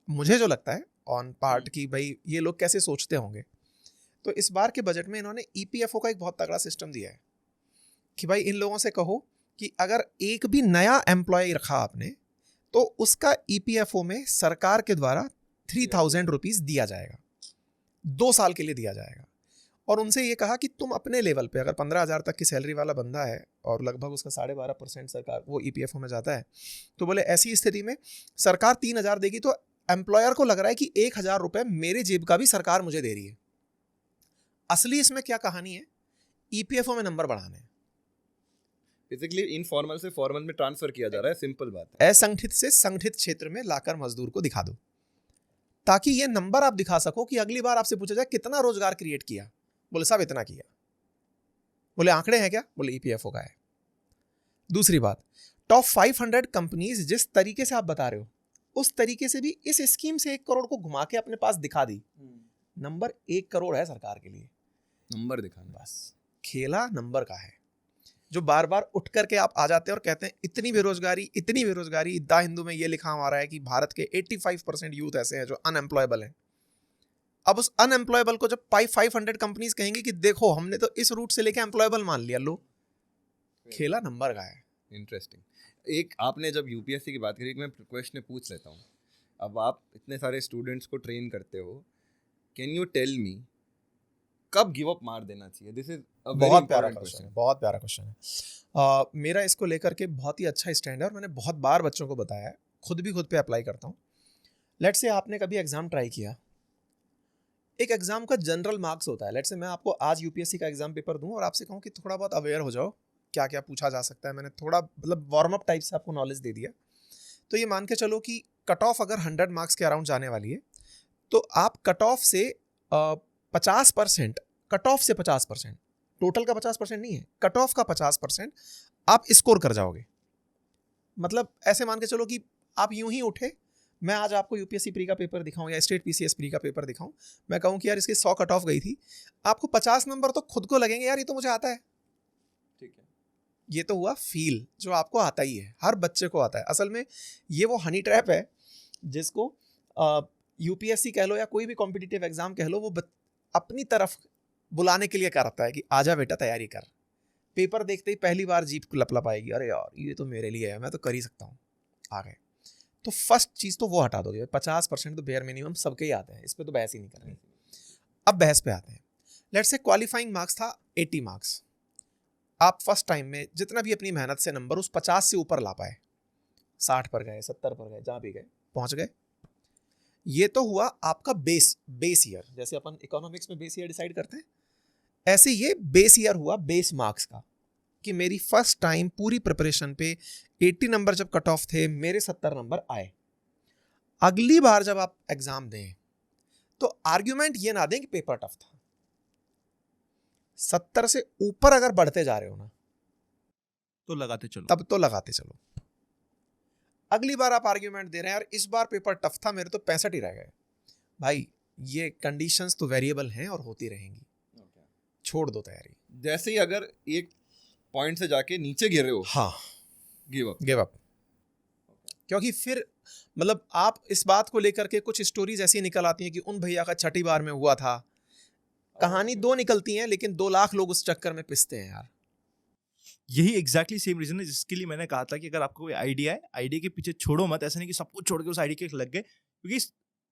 मुझे जो लगता है ऑन पार्ट कि भाई ये लोग कैसे सोचते होंगे, तो इस बार के बजट में इन्होंने ईपीएफओ का एक बहुत तगड़ा सिस्टम दिया है कि भाई इन लोगों से कहो कि अगर एक भी नया एम्प्लॉय रखा आपने तो उसका ईपीएफओ में सरकार के द्वारा 3,000 रुपीज़ दिया जाएगा, 2 साल के लिए दिया जाएगा। और उनसे ये कहा कि तुम अपने लेवल पे अगर 15,000 तक की सैलरी वाला बंदा है और लगभग उसका 12.5% सरकार वो ईपीएफओ में जाता है, तो बोले ऐसी स्थिति में सरकार 3,000 देगी तो एम्प्लॉयर को लग रहा है कि 1,000 रुपये मेरे जेब का भी सरकार मुझे दे रही है। असली इसमें क्या कहानी है, ईपीएफओ में नंबर बढ़ाने हैं। बेसिकली इनफॉर्मल से फॉर्मल में ट्रांसफर किया जा रहा है, सिंपल बात है। असंगठित से संगठित क्षेत्र में लाकर मजदूर को दिखा दो, ताकि ये नंबर आप दिखा सको कि अगली बार आपसे पूछा जाए कितना रोजगार क्रिएट किया, बोले साहब इतना किया। बोले आंकड़े हैं क्या, बोले ईपीएफओ का है। दूसरी बात, टॉप 500 कंपनीज जिस तरीके से आप बता रहे हो उस तरीके से भी इस स्कीम से 1 करोड़ को घुमा के अपने पास दिखा दी। नंबर 1 करोड़ है सरकार के लिए, नंबर दिखाना बस खेला नंबर का है। जो बार बार उठ करके आप आ जाते हैं और कहते हैं इतनी बेरोजगारी। द हिंदू में ये लिखा हुआ है कि भारत के 85% यूथ ऐसे हैं जो अनएम्प्लॉयबल हैं। अब उस अनएम्प्लॉयबल को जब 500 कंपनीज कहेंगी कि देखो हमने तो इस रूट से लेके एम्प्लॉयबल मान लिया, लो खेला नंबर का है। इंटरेस्टिंग। एक आपने जब यूपीएससी की बात करी, मैं क्वेश्चन पूछ लेता हूँ। अब आप इतने सारे स्टूडेंट्स को ट्रेन करते हो, कैन यू टेल मी कब गिव अप मार देना चाहिए? दिस इज अ बहुत प्यारा क्वेश्चन है। मेरा इसको लेकर के बहुत ही अच्छा स्टैंड है और मैंने बहुत बार बच्चों को बताया है, खुद पे अप्लाई करता हूँ। लेट्स से आपने कभी एग्जाम ट्राई किया, एक एग्जाम का जनरल मार्क्स होता है। लेट्स से मैं आपको आज यूपीएससी का एग्जाम पेपर दूं और आपसे कहूं कि थोड़ा बहुत अवेयर हो जाओ क्या क्या पूछा जा सकता है। मैंने थोड़ा मतलब वार्म अप टाइप से आपको नॉलेज दे दिया। तो ये मान के चलो कि कट ऑफ अगर 100 मार्क्स के अराउंड जाने वाली है तो आप कट ऑफ से 50%, कट ऑफ से 50%, टोटल का 50% नहीं है, कट ऑफ का 50% आप स्कोर कर जाओगे। मतलब ऐसे मान के चलो कि आप यूं ही उठे, मैं आज आपको यूपीएससी प्री का पेपर दिखाऊं या स्टेट पीसीएस प्री का पेपर दिखाऊं, मैं कहूं कि यार इसकी 100 कट ऑफ गई थी, आपको 50 नंबर तो खुद को लगेंगे यार ये तो मुझे आता है। ठीक है, ये तो हुआ फील जो आपको आता ही है, हर बच्चे को आता है। असल में ये वो हनी ट्रैप है जिसको यूपीएससी कह लो या कोई भी कॉम्पिटिटिव एग्जाम कह लो, वो अपनी तरफ बुलाने के लिए करता है कि आजा बेटा तैयारी कर। पेपर देखते ही पहली बार जीप लपलप आएगी, अरे यार ये तो मेरे लिए है, मैं तो कर ही सकता हूँ, आ गए। तो फर्स्ट चीज़ तो वो हटा दोगे। 50% तो बेयर मिनिमम सबके ही आते हैं, इस पर तो बहस ही नहीं कर रहे। अब बहस पे आते हैं। लेट्स से क्वालिफाइंग मार्क्स था 80 मार्क्स, आप फर्स्ट टाइम में जितना भी अपनी मेहनत से नंबर उस 50 से ऊपर ला पाए, 60 पर गए, 70 पर गए, जहाँ भी गए पहुँच गए। ये तो हुआ आपका बेस ईयर, जैसे अपन इकोनॉमिक्स में बेस ईयर डिसाइड करते हैं, ऐसे ये बेस ईयर हुआ बेस मार्क्स का, कि मेरी फर्स्ट टाइम पूरी प्रिपरेशन पे 80 नंबर जब कट ऑफ थे, मेरे 70 नंबर आए। अगली बार जब आप एग्जाम दें तो आर्ग्यूमेंट ये ना दें कि पेपर टफ था। 70 से ऊपर अगर बढ़ते जा रहे हो ना तो लगाते चलो, तब तो लगाते चलो। अगली बार आप आर्ग्यूमेंट दे रहे हैं यार इस बार पेपर टफ था, मेरे तो 65 ही रह गए। भाई ये कंडीशंस तो वेरिएबल हैं और होती रहेंगी, छोड़ दो तैयारी। जैसे ही अगर एक पॉइंट से जाके नीचे गिर रहे हो, हाँ गिव अप। क्योंकि फिर मतलब आप इस बात को लेकर के कुछ स्टोरीज ऐसी निकल आती हैं कि उन भैया का छठी बार में हुआ था। कहानी 2 निकलती हैं लेकिन 2 लाख लोग उस चक्कर में पिसते हैं यार। यही एग्जैक्टली सेम रीजन है जिसके लिए मैंने कहा था कि अगर आपको कोई आइडिया है, आइडिया के पीछे छोड़ो मत। ऐसा नहीं कि सब कुछ छोड़ के उस आइडिया के लग गए, क्योंकि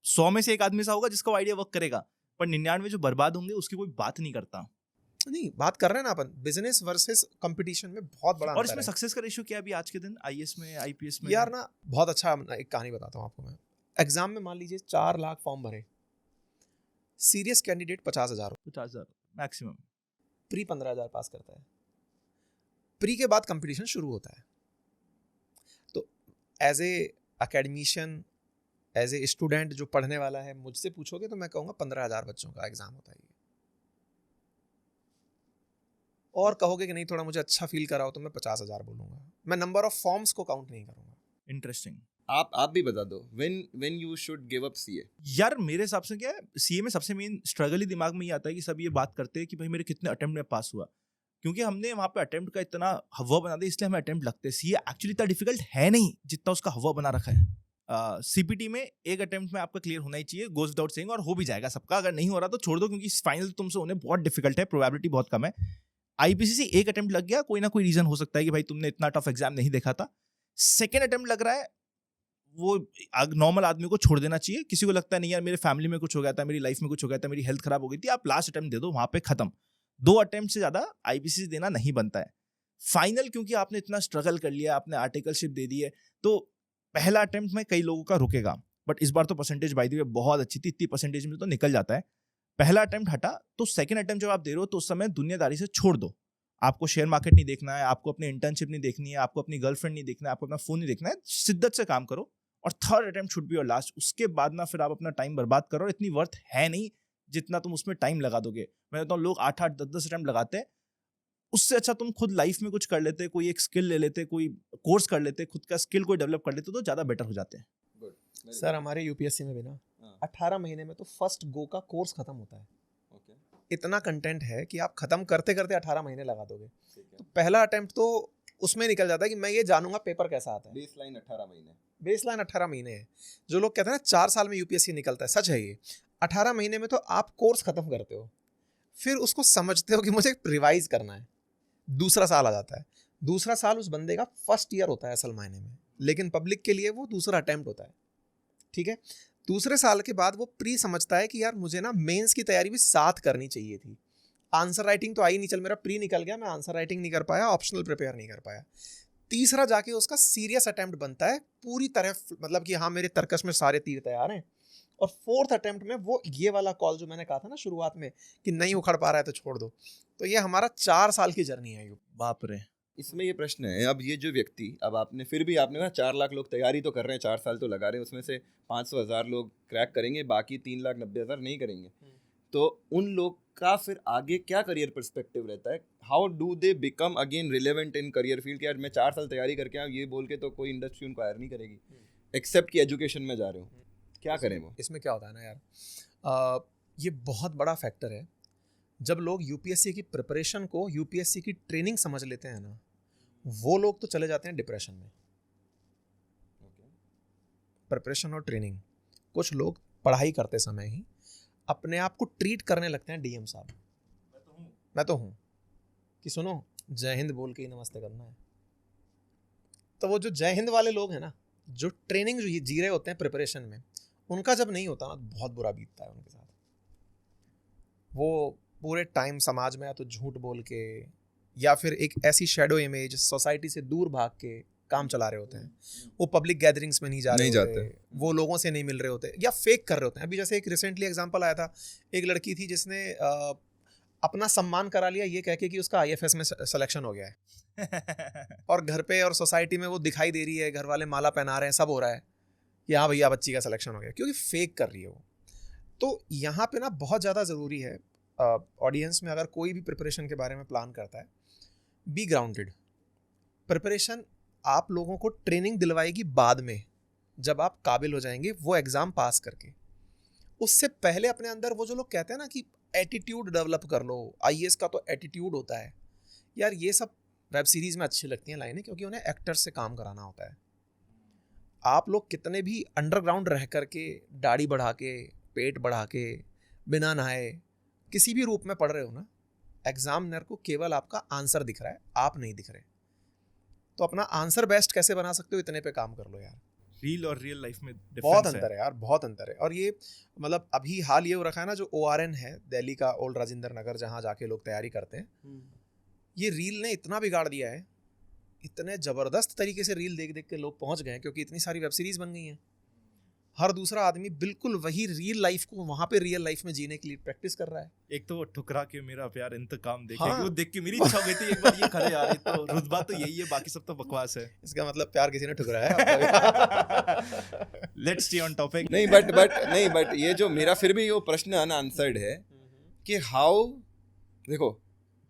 100 में से एक आदमी सा होगा जिसका आइडिया वर्क करेगा, पर 99 जो बर्बाद होंगे उसकी कोई बात नहीं करता। नहीं, बात कर रहे हैं ना अपन बिजनेस वर्सेस कंपटीशन में बहुत बड़ा और अंतर इसमें है। सक्सेस का रेशियो क्या है अभी आज के दिन आईएएस में, आईपीएस में? यार ना बहुत अच्छा एक कहानी बताता हूँ आपको मैं। एग्जाम में मान लीजिए 4 लाख फॉर्म भरे, सीरियस कैंडिडेट 50,000, 50,000 मैक्सिमम। प्री 15,000 पास करता है। प्री के बाद कंपटीशन शुरू होता है। तो as a academician, as a student जो पढ़ने वाला है, मुझसे पूछोगे तो मैं कहूँगा 15,000 बच्चों का एग्जाम होता है ये। और कहोगे कि नहीं थोड़ा मुझे अच्छा फील कराओ तो मैं 50,000 बोलूँगा। मैं नंबर ऑफ फॉर्म्स को काउंट नहीं करूँगा। इंटरेस्टिंग। आप भी बता दो when you should give up CA. यार मेरे हिसाब से क्या है, सीए में सबसे मेन स्ट्रगल ही दिमाग में ये आता है कि सब ये बात करते हैं कि भाई मेरे कितने अटेम्प्ट में पास हुआ, क्योंकि हमने वहाँ पे अटेम्प्ट का इतना हवा बना दिया, इसलिए हमें अटेम्प्ट लगते हैं। सीए एक्चुअली इतना डिफिकल्ट है नहीं जितना उसका हवा बना रखा है। सीपीटी में एक अटेम्प्ट में आपका क्लियर होना ही चाहिए, गोज विदाउट सेइंग, और हो भी जाएगा सबका। अगर नहीं हो रहा तो छोड़ दो, क्योंकि फाइनल तुमसे होने बहुत डिफिकल्ट है, प्रोबेबिलिटी बहुत कम है। आईपीसीसी एक अटेम्प्ट लग गया, कोई ना कोई रीजन हो सकता है कि भाई तुमने इतना टफ एग्जाम नहीं देखा था। सेकेंड अटेम्प्ट लग रहा है, वो नॉर्मल आदमी को छोड़ देना चाहिए। किसी को लगता है नहीं यार मेरे फैमिली में कुछ हो गया था, मेरी लाइफ में कुछ हो गया था, मेरी हेल्थ खराब हो गई थी, आप लास्ट अटेम्प्ट दे दो, वहां पे खत्म। 2 अटेम्प्ट से ज्यादा आईपीसीसी देना नहीं बनता है। फाइनल क्योंकि आपने इतना स्ट्रगल कर लिया, आपने आर्टिकलशिप दे दी है, तो पहला अटेम्प्ट में कई लोगों का रुकेगा। बट इस बार तो परसेंटेज बाय द वे बहुत अच्छी थी, इतनी परसेंटेज में तो निकल जाता है। पहला अटेम्प्ट हटा तो सेकंड अटेम्प्ट जब आप दे रहे हो तो उस समय दुनियादारी से छोड़ दो। आपको शेयर मार्केट नहीं देखना है, आपको अपनी इंटर्नशिप नहीं देखनी है, आपको अपनी गर्लफ्रेंड नहीं देखना है, आपको अपना फोन नहीं देखना है, शिद्दत से काम करो। और third attempt should be your last. उसके बाद ना फिर आप अपना टाइम बर्बाद करो, और इतनी वर्थ है नहीं जितना तुम उसमें टाइम लगा दोगे। मैं कहता हूँ लोग 8-8, 10-10 अटेम्प्ट लगाते हैं, उससे अच्छा तुम खुद लाइफ में कुछ कर लेते, कोई एक स्किल ले लेते, कोई कोर्स कर लेते, खुद का स्किल कोई डेवलप कर लेते, तो ज्यादा बेटर हो जाते हैं। सर हमारे यूपीएससी में भी ना 18 महीने में तो फर्स्ट गो का कोर्स खत्म होता है। इतना कंटेंट है कि आप खत्म करते करते 18 महीने लगा दोगे। तो पहला अटेम्प्ट तो उसमें निकल जाता है कि मैं ये जानूंगा पेपर कैसा आता है। बेसलाइन 18 महीने, बेसलाइन 18 महीने है। जो लोग कहते हैं ना 4 साल में यूपीएससी निकलता है, सच है ये। 18 महीने में तो आप कोर्स खत्म करते हो, फिर उसको समझते हो कि मुझे रिवाइज करना है। दूसरा साल आ जाता है। दूसरा साल उस बंदे का फर्स्ट ईयर होता है असल मायने में, लेकिन पब्लिक के लिए वो दूसरा अटेम्प्ट होता है। ठीक है, दूसरे साल के बाद वो प्री समझता है कि यार मुझे ना मेंस की तैयारी भी साथ करनी चाहिए थी। आंसर राइटिंग तो आई नहीं, चल मेरा प्री निकल गया, मैं आंसर राइटिंग नहीं कर पाया, ऑप्शनल प्रिपेयर नहीं कर पाया। तीसरा जाके उसका सीरियस अटेम्प्ट बनता है पूरी तरह, मतलब कि हाँ मेरे तर्कश में सारे तीर तैयार हैं। और फोर्थ अटेम्प्ट में वो ये वाला कॉल जो मैंने कहा था ना शुरुआत में कि नहीं उखड़ पा रहा है तो छोड़ दो। तो ये हमारा 4 साल की जर्नी है। बाप रे। इसमें ये प्रश्न है, अब ये जो व्यक्ति, अब आपने फिर भी आपने कहा 4 लाख लोग तैयारी तो कर रहे हैं, 4 साल तो लगा रहे हैं, उसमें से 500,000 लोग क्रैक करेंगे, बाकी 3,90,000 नहीं करेंगे। तो उन लोग का फिर आगे क्या करियर पर्सपेक्टिव रहता है? How do they become again relevant in career field? यार मैं 4 साल तैयारी करके आऊँ ये बोल के तो कोई इंडस्ट्री उनको हायर नहीं करेगी, एक्सेप्ट कि एजुकेशन में जा रहे हो। क्या करें वो? इसमें क्या होता है ना यार, ये बहुत बड़ा फैक्टर है। जब लोग यूपीएससी की प्रिपरेशन को यूपीएससी की ट्रेनिंग समझ लेते हैं ना, वो लोग तो चले जाते हैं डिप्रेशन में। प्रिपरेशन और ट्रेनिंग, कुछ लोग पढ़ाई करते समय ही अपने आप को ट्रीट करने लगते हैं डीएम साहब, मैं तो हूँ, कि सुनो जय हिंद बोल के ही नमस्ते करना है। तो वो जो जय हिंद वाले लोग हैं ना, जो ट्रेनिंग जो जी रहे होते हैं प्रिपरेशन में, उनका जब नहीं होता ना बहुत बुरा बीतता है उनके साथ। वो पूरे टाइम समाज में या तो झूठ बोल के या फिर एक ऐसी शैडो इमेज सोसाइटी से दूर भाग के काम चला रहे होते हैं। वो पब्लिक गैदरिंग्स में नहीं जा रहे होते, वो लोगों से नहीं मिल रहे होते या फेक कर रहे होते हैं। अभी जैसे एक रिसेंटली एग्जांपल आया था, एक लड़की थी जिसने अपना सम्मान करा लिया ये कह के कि उसका आईएफएस में सिलेक्शन हो गया है और घर पे और सोसाइटी में वो दिखाई दे रही है, घर वाले माला पहना रहे हैं, सब हो रहा है कि हाँ भैया बच्ची का सिलेक्शन हो गया, क्योंकि फेक कर रही है वो। तो यहाँ पे ना बहुत ज़्यादा ज़रूरी है ऑडियंस में, अगर कोई भी प्रिपरेशन के बारे में प्लान करता है, बी ग्राउंडेड। प्रिपरेशन आप लोगों को ट्रेनिंग दिलवाएगी बाद में, जब आप काबिल हो जाएंगे वो एग्ज़ाम पास करके। उससे पहले अपने अंदर वो जो लोग कहते हैं ना कि एटीट्यूड डेवलप कर लो, आईएएस का तो एटीट्यूड होता है यार, ये सब वेब सीरीज़ में अच्छी लगती हैं लाइनें, क्योंकि उन्हें एक्टर्स से काम कराना होता है। आप लोग कितने भी अंडरग्राउंड रह करके, दाढ़ी बढ़ा के, पेट बढ़ा के, बिना नहाए, किसी भी रूप में पढ़ रहे हो ना, एग्जामिनर को केवल आपका आंसर दिख रहा है, आप नहीं दिख रहे। तो अपना आंसर बेस्ट कैसे बना सकते हो, इतने पे काम कर लो यार। रील और रियल लाइफ में बहुत अंतर है यार, बहुत अंतर है। और ये मतलब अभी हाल ये हो रखा है ना, जो ORN है दिल्ली का, ओल्ड राजेंद्र नगर, जहाँ जाके लोग तैयारी करते हैं, ये रील ने इतना बिगाड़ दिया है, इतने ज़बरदस्त तरीके से रील देख देख के लोग पहुँच गए हैं, क्योंकि इतनी सारी वेब सीरीज़ बन गई हैं। हर दूसरा आदमी बिल्कुल वही रियल लाइफ को वहां पे रियल लाइफ में जीने के लिए प्रैक्टिस कर रहा है। एक तो वो ठुकरा के मेरा प्यार इंतकाम देखे, हाँ। वो देख के मेरी इच्छा हो गई थी एक बार ये करे यार, ये तो रुतबा तो यही है, बाकी सब तो बकवास है। इसका मतलब प्यार किसी ने ठुकराया है। Let's stay on topic. नहीं बट ये जो मेरा फिर भी वो प्रश्न अनआंसर्ड है कि हाउ, देखो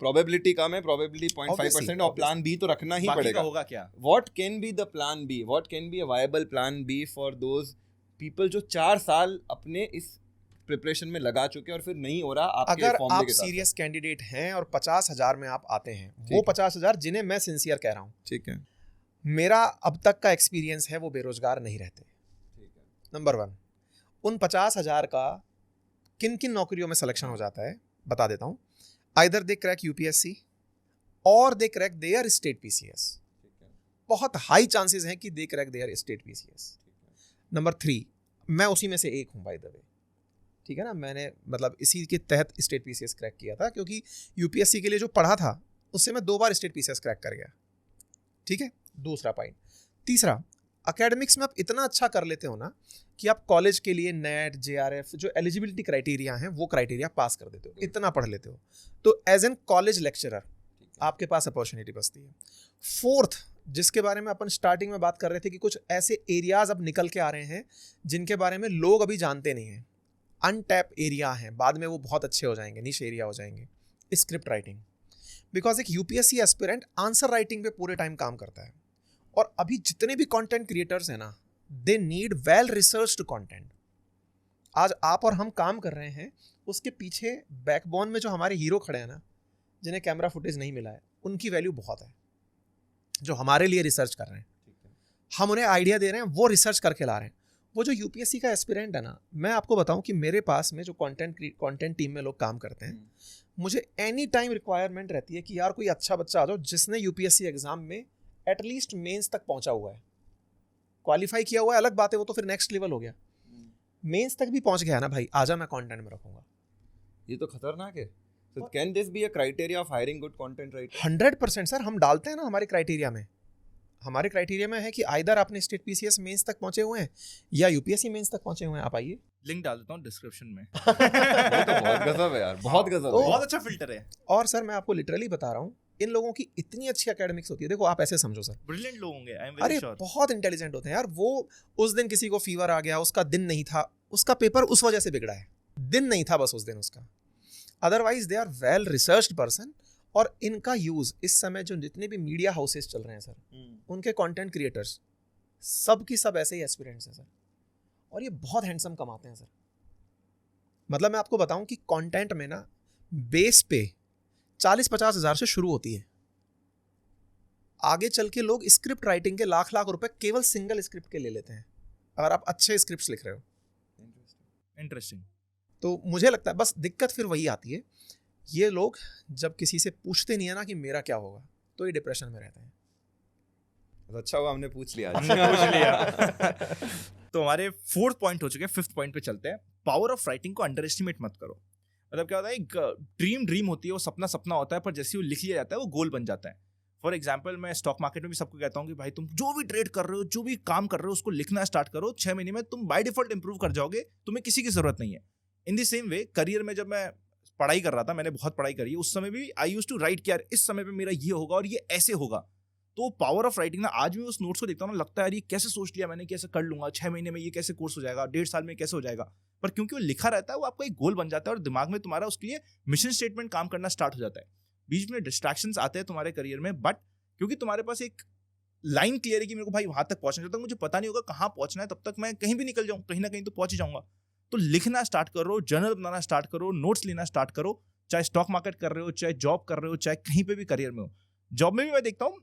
प्रोबेबिलिटी कम है, प्रोबेबिलिटी 0.5% और प्लान बी तो रखना ही बाकी का पड़ेगा। होगा क्या? What can be the plan B, what can be a viable plan B for those people जो 4 साल अपने इस प्रिपरेशन में लगा चुके हैं और फिर नहीं हो रहा आपके अगर फॉर्मूले आप के साथ? सीरियस कैंडिडेट हैं और 50,000 में आप आते हैं, वो ठीक है। 50,000 जिन्हें मैं सिंसियर कह रहा हूँ, ठीक है, मेरा अब तक का एक्सपीरियंस है, वो बेरोजगार नहीं रहते। ठीक है, नंबर 1, उन 50,000 का किन किन नौकरियों में सिलेक्शन हो जाता है बता देता हूँ। आइदर दे क्रैक यूपीएससी और दे क्रैक देयर स्टेट पीसीएस। ठीक है, बहुत हाई चांसेस हैं कि दे crack there state PCS. Number 3, मैं उसी में से एक हूँ बाय द वे, ठीक है ना। मैंने मतलब इसी के तहत स्टेट पीसीएस क्रैक किया था, क्योंकि यूपीएससी के लिए जो पढ़ा था उससे मैं 2 बार स्टेट पीसीएस क्रैक कर गया, ठीक है। दूसरा पॉइंट। तीसरा, एकेडमिक्स में आप इतना अच्छा कर लेते हो ना कि आप कॉलेज के लिए नेट, जेआरएफ जो एलिजिबिलिटी क्राइटेरिया हैं वो क्राइटेरिया पास कर देते हो, इतना पढ़ लेते हो, तो एज एन कॉलेज लेक्चरर आपके पास अपॉर्चुनिटी बचती है। 4th, जिसके बारे में अपन स्टार्टिंग में बात कर रहे थे कि कुछ ऐसे एरियाज अब निकल के आ रहे हैं जिनके बारे में लोग अभी जानते नहीं हैं, अनटैप एरिया हैं, बाद में वो बहुत अच्छे हो जाएंगे, निश एरिया हो जाएंगे। स्क्रिप्ट राइटिंग, बिकॉज एक यूपीएससी एस्पिरेंट आंसर राइटिंग पे पूरे टाइम काम करता है, और अभी जितने भी कंटेंट क्रिएटर्स हैं ना, they need well researched content. आज आप और हम काम कर रहे हैं, उसके पीछे बैकबोन में जो हमारे हीरो खड़े हैं ना, जिन्हें कैमरा फुटेज नहीं मिला है, उनकी वैल्यू बहुत है, जो हमारे लिए रिसर्च कर रहे हैं। हम उन्हें आइडिया दे रहे हैं, वो रिसर्च करके ला रहे हैं। वो जो यूपीएससी का एस्पिरेंट है ना, मैं आपको बताऊं कि मेरे पास में जो कंटेंट टीम में लोग काम करते हैं, मुझे एनी टाइम रिक्वायरमेंट रहती है कि यार कोई अच्छा बच्चा आ जाओ जिसने यूपीएससी एग्जाम में एटलीस्ट मेंस तक पहुंचा हुआ है। क्वालिफाई किया हुआ है अलग बात है, वो तो फिर नेक्स्ट लेवल हो गया। मेंस तक भी पहुंच गया ना भाई, आजा मैं कंटेंट में रखूंगा। ये तो खतरनाक है। So can this be a criteria of hiring good content writer? 100% sir, हम डालते हैं ना हमारे क्राइटेरिया में। हमारे क्राइटेरिया में है कि आइदर आपने स्टेट पीसीएस मेंस तक पहुंचे हुए हैं या यूपीएससी मेंस तक पहुंचे हुए हैं, आप आइए। लिंक डाल देता हूँ डिस्क्रिप्शन में। ये तो बहुत गजब है यार, बहुत गजब है। बहुत अच्छा फिल्टर है। और सर मैं आपको लिटरली बता रहा हूँ, इन लोगों की इतनी अच्छी एकेडमिक्स होती है। देखो आप ऐसे समझो सर, ब्रिलियंट लोग होंगे, आई एम अरे वेरी श्योर। बहुत इंटेलिजेंट होते हैं यार। वो उस दिन किसी को फीवर आ गया, उसका दिन नहीं था, उसका पेपर उस वजह से बिगड़ा है, दिन नहीं था बस उस दिन उसका। Otherwise they are well researched person. और इनका यूज इस समय जो जितने भी मीडिया हाउसेस चल रहे हैं सर, उनके कंटेंट क्रिएटर्स सब की सब ऐसे ही एस्पिरेंट्स हैं सर, और ये बहुत हैंडसम कमाते हैं सर। मतलब मैं आपको बताऊं कि कंटेंट में ना बेस पे 40-50 हज़ार से शुरू होती है, आगे चल के लोग स्क्रिप्ट राइटिंग के लाख लाख रुपए केवल सिंगल स्क्रिप्ट के ले लेते हैं, अगर आप अच्छे स्क्रिप्ट्स लिख रहे हो। इंटरेस्टिंग। तो मुझे लगता है बस दिक्कत फिर वही आती है, ये लोग जब किसी से पूछते नहीं है ना कि मेरा क्या होगा, तो ये डिप्रेशन में रहते हैं। अच्छा हुआ हमने पूछ लिया। पूछ लिया। तो हमारे 4th पॉइंट हो चुके हैं, 5th पॉइंट पे चलते हैं। पावर ऑफ राइटिंग को अंडर एस्टिमेट मत करो। मतलब क्या होता है, एक ड्रीम होती है, वो सपना होता है, पर जैसे वो लिख लिया जाता है वो गोल बन जाता है। फॉर एग्जाम्पल, मैं स्टॉक मार्केट में भी सबको कहता हूँ कि भाई तुम जो भी ट्रेड कर रहे हो, जो भी काम कर रहे हो, उसको लिखना स्टार्ट करो। 6 महीने में तुम बाय डिफॉल्ट इंप्रूव कर जाओगे, तुम्हें किसी की जरूरत नहीं है। In the same way career में जब मैं पढ़ाई कर रहा था, मैंने बहुत पढ़ाई करी है, उस समय भी आई यूज टू राइट कि यार इस समय पे मेरा ये होगा और ये ऐसे होगा। तो पावर ऑफ राइटिंग ना, आज भी उस नोट्स को देखता हूँ ना, लगता है यार ये कैसे सोच लिया मैंने, कैसे कर लूंगा, 6 महीने में ये कैसे कोर्स हो जाएगा, 1.5 साल में कैसे हो जाएगा। पर क्योंकि वो लिखा रहता है, वो आपका एक गोल बन जाता है और दिमाग में तुम्हारा उसके लिए मिशन स्टेटमेंट काम करना स्टार्ट हो जाता है। बीच में डिस्ट्रैक्शंस आते हैं तुम्हारे करियर में, बट क्योंकि तुम्हारे पास एक लाइन क्लियर है कि मेरे को भाई वहां तक पहुंचना है, जब तक मुझे पता नहीं होगा कहाँ पहुंचना है, तब तक मैं कहीं भी निकल जाऊँ, कहीं ना कहीं तो पहुंच ही जाऊंगा। तो लिखना स्टार्ट करो, जर्नल बनाना स्टार्ट करो, नोट्स लेना स्टार्ट करो, चाहे स्टॉक मार्केट कर रहे हो, चाहे जॉब कर रहे हो, चाहे कहीं पे भी करियर में हो। जॉब में भी मैं देखता हूँ,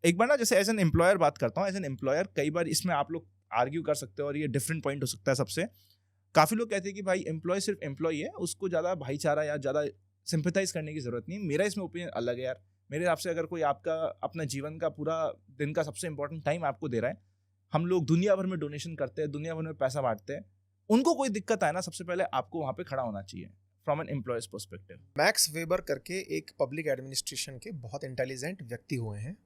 एक बार ना जैसे एज एन एम्प्लॉयर बात करता हूँ, एज एन एम्प्लॉयर कई बार इसमें आप लोग आर्ग्यू कर सकते हो और ये डिफरेंट पॉइंट हो सकता है सबसे। काफ़ी लोग कहते हैं कि भाई एम्प्लॉय सिर्फ एम्प्लॉय है, उसको ज़्यादा भाईचारा या ज़्यादा सिंपैथाइज करने की ज़रूरत नहीं। मेरा इसमें ओपिनियन अलग है यार। मेरे हिसाब से अगर कोई आपका अपना जीवन का पूरा दिन का सबसे इंपॉर्टेंट टाइम आपको दे रहा है, हम लोग दुनिया भर में डोनेशन करते हैं, दुनिया भर में पैसा बांटते हैं, उनको कोई दिक्कत आए ना, सबसे पहले आपको वहाँ पे खड़ा होना चाहिए from an employee's perspective. Max Weber करके एक पब्लिक एडमिनिस्ट्रेशन के बहुत इंटेलिजेंट व्यक्ति हुए हैं,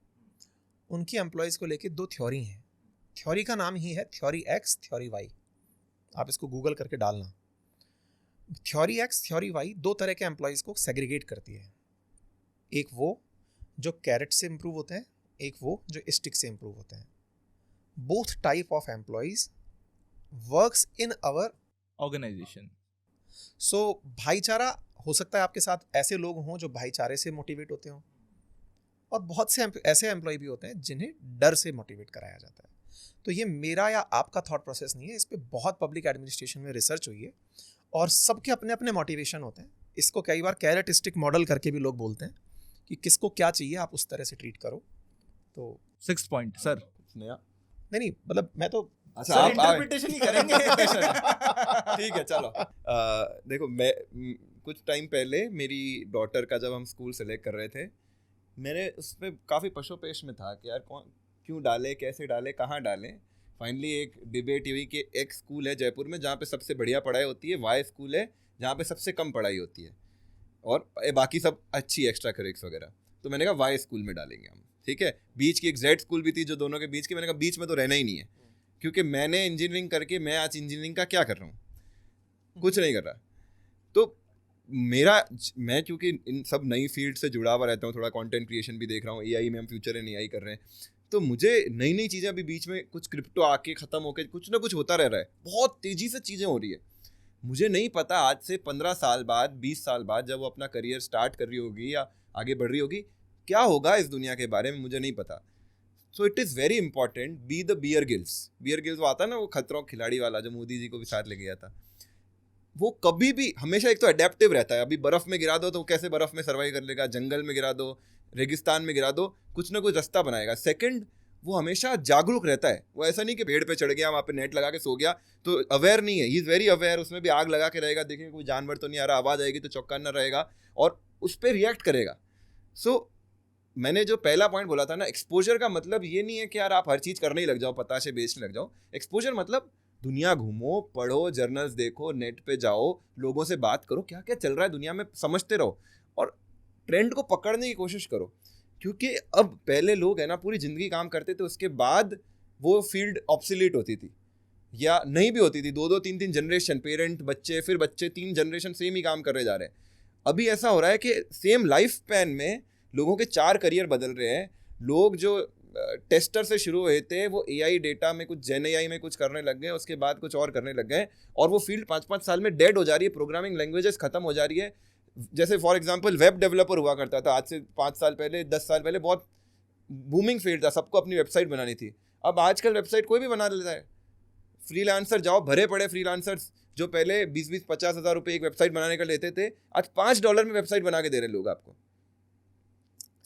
उनकी एम्प्लॉयज़ को लेके 2 थ्योरी हैं। थ्योरी का नाम ही है थ्योरी एक्स, थ्योरी वाई। आप इसको गूगल करके डालना। थ्योरी एक्स थ्योरी वाई 2 तरह के एम्प्लॉयज़ को सेग्रीगेट करती है। एक वो जो कैरेट से इम्प्रूव होते हैं, एक वो जो स्टिक से इम्प्रूव होते हैं। Both type of employees works in our organisation. So भाईचारा हो सकता है आपके साथ ऐसे लोग हों जो भाईचारे से मोटिवेट होते हों, और बहुत से ऐसे एम्प्लॉय भी होते हैं जिन्हें डर से मोटिवेट कराया जाता है। तो ये मेरा या आपका थॉट प्रोसेस नहीं है, इस पे बहुत पब्लिक एडमिनिस्ट्रेशन में रिसर्च हुई है और सबके अपने अपने मोटिवेशन होते हैं। इसको कई बार कैरेट स्टिक मॉडल करके भी लोग बोलते हैं कि किसको क्या चाहिए आप उस तरह से ट्रीट करो। तो 6 पॉइंट सर। नया नहीं मतलब मैं तो अच्छा सर आप इंटरप्रिटेशन ही करेंगे। ठीक है चलो। देखो मैं कुछ टाइम पहले मेरी डॉटर का जब हम स्कूल सेलेक्ट कर रहे थे, मेरे उस पर काफ़ी पशोपेश में था कि यार कौन क्यों डाले, कैसे डाले, कहाँ डालें। फाइनली एक डिबेट हुई कि एक स्कूल है जयपुर में जहाँ पे सबसे बढ़िया पढ़ाई होती है, वाई स्कूल है जहाँ पे सबसे कम पढ़ाई होती है, और बाकी सब अच्छी एक्स्ट्रा करिक्स वगैरह। तो मैंने कहा वाई स्कूल में डालेंगे हम, ठीक है। बीच की एक जेड स्कूल भी थी जो दोनों के बीच की, मैंने कहा बीच में तो रहना ही नहीं है, क्योंकि मैंने इंजीनियरिंग करके मैं आज इंजीनियरिंग का क्या कर रहा हूँ, कुछ नहीं कर रहा। तो मैं क्योंकि इन सब नई फील्ड से जुड़ा हुआ रहता हूँ, थोड़ा कंटेंट क्रिएशन भी देख रहा हूँ, एआई में हम फ्यूचर इन एआई कर रहे हैं, तो मुझे नई नई चीज़ें अभी बीच में कुछ क्रिप्टो आके ख़त्म होके कुछ ना कुछ होता रह रहा है, बहुत तेज़ी से चीज़ें हो रही है। मुझे नहीं पता आज से 15 साल बाद, 20 साल बाद जब वो अपना करियर स्टार्ट कर रही होगी या आगे बढ़ रही होगी, क्या होगा इस दुनिया के बारे में मुझे नहीं पता। So it is very important B the Bear gills वो आता है ना, वो खतरों खिलाड़ी वाला जो मोदी जी को भी साथ ले गया था, वो कभी भी हमेशा एक तो अडेप्टिव रहता है। अभी बर्फ़ में गिरा दो तो कैसे बर्फ़ में सर्वाइव कर लेगा, जंगल में गिरा दो, रेगिस्तान में गिरा दो, कुछ ना कुछ रास्ता बनाएगा। सेकंड, वो हमेशा जागरूक रहता है। वो ऐसा नहीं कि पेड़ पे चढ़ गया, वहाँ पे नेट लगा के सो गया, तो अवेयर नहीं है। ही इज़ वेरी अवेयर, उसमें भी आग लगा के रहेगा, देखेंगे कोई जानवर तो नहीं आ रहा, आवाज़ आएगी तो चौकन्ना रहेगा और उस पर रिएक्ट करेगा। सो मैंने जो पहला पॉइंट बोला था ना, एक्सपोजर का मतलब ये नहीं है कि यार आप हर चीज़ करने ही लग जाओ, पताशे बेचने लग जाओ। एक्सपोजर मतलब दुनिया घूमो, पढ़ो, जर्नल्स देखो, नेट पे जाओ, लोगों से बात करो, क्या क्या चल रहा है दुनिया में समझते रहो और ट्रेंड को पकड़ने की कोशिश करो। क्योंकि अब पहले लोग है ना पूरी ज़िंदगी काम करते थे, उसके बाद वो फील्ड ऑब्सोलीट होती थी या नहीं भी होती थी। 2-2, 3-3 जनरेशन, पेरेंट, बच्चे, फिर बच्चे, 3 जनरेशन सेम ही काम कर रहे जा रहे हैं। अभी ऐसा हो रहा है कि सेम लाइफ स्पैन में लोगों के 4 करियर बदल रहे हैं। लोग जो टेस्टर से शुरू हुए थे वो एआई डेटा में कुछ, जेन एआई में कुछ करने लग गए, उसके बाद कुछ और करने लग गए, और वो फील्ड 5-5 साल में डेड हो जा रही है। प्रोग्रामिंग लैंग्वेजेस खत्म हो जा रही है। जैसे फॉर एग्जांपल वेब डेवलपर हुआ करता था आज से 5 साल पहले, 10 साल पहले, बहुत बूमिंग फील्ड था, सबको अपनी वेबसाइट बनानी थी। अब आजकल वेबसाइट कोई भी बना लेता है। फ्रीलांसर जाओ, भरे पड़े फ्रीलांसर्स जो पहले 20-50 हज़ार रुपये एक वेबसाइट बनाने का लेते थे, आज $5 में वेबसाइट बना के दे रहे लोग आपको।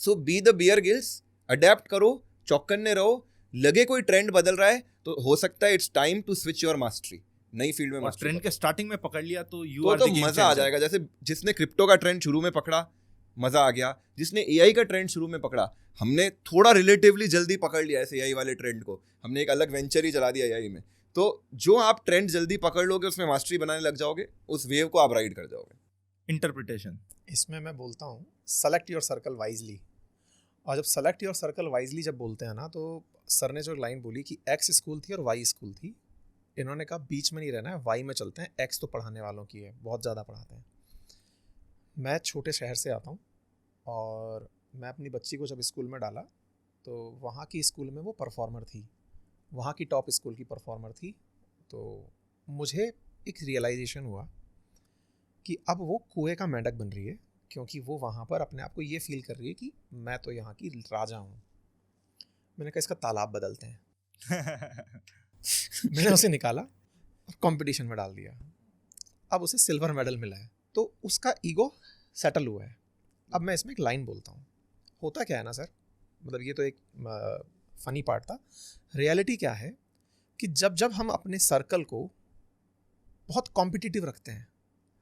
So be the Bear Grylls, adapt करो, चौकन्ने रहो। लगे कोई ट्रेंड बदल रहा है तो हो सकता है it's time to switch your mastery, नई फील्ड में मास्टरी। ट्रेंड के स्टार्टिंग में पकड़ लिया तो यू आर द गेम मजा आ जाएगा। जैसे जिसने क्रिप्टो का ट्रेंड शुरू में पकड़ा, मजा आ गया। जिसने एआई का ट्रेंड शुरू में पकड़ा, हमने थोड़ा रिलेटिवली जल्दी पकड़ लिया ऐसे एआई वाले ट्रेंड को, हमने एक अलग वेंचर ही चला दिया एआई में। तो जो आप ट्रेंड जल्दी पकड़ लोगे, उसमें मास्टरी बनाने लग जाओगे, उस वेव को आप राइड कर जाओगे। इंटरप्रिटेशन इसमें मैं बोलता हूँ सेलेक्ट योर सर्कल वाइजली। और जब सेलेक्ट योर सर्कल वाइजली जब बोलते हैं ना, तो सर ने जो लाइन बोली कि एक्स स्कूल थी और वाई स्कूल थी, इन्होंने कहा बीच में नहीं रहना है, वाई में चलते हैं। एक्स तो पढ़ाने वालों की है, बहुत ज़्यादा पढ़ाते हैं। मैं छोटे शहर से आता हूँ और मैं अपनी बच्ची को जब स्कूल में डाला तो वहाँ की स्कूल में वो परफॉर्मर थी, वहाँ की टॉप स्कूल की परफॉर्मर थी। तो मुझे एक रियलाइजेशन हुआ कि अब वो कुएं का मेंढक बन रही है, क्योंकि वो वहाँ पर अपने आप को ये फील कर रही है कि मैं तो यहाँ की राजा हूँ। मैंने कहा इसका तालाब बदलते हैं। मैंने उसे निकाला और कंपटीशन में डाल दिया। अब उसे सिल्वर मेडल मिला है, तो उसका ईगो सेटल हुआ है। अब मैं इसमें एक लाइन बोलता हूँ। होता क्या है ना सर, मतलब ये तो एक फनी पार्ट था। रियलिटी क्या है कि जब जब हम अपने सर्कल को बहुत कॉम्पिटिटिव रखते हैं,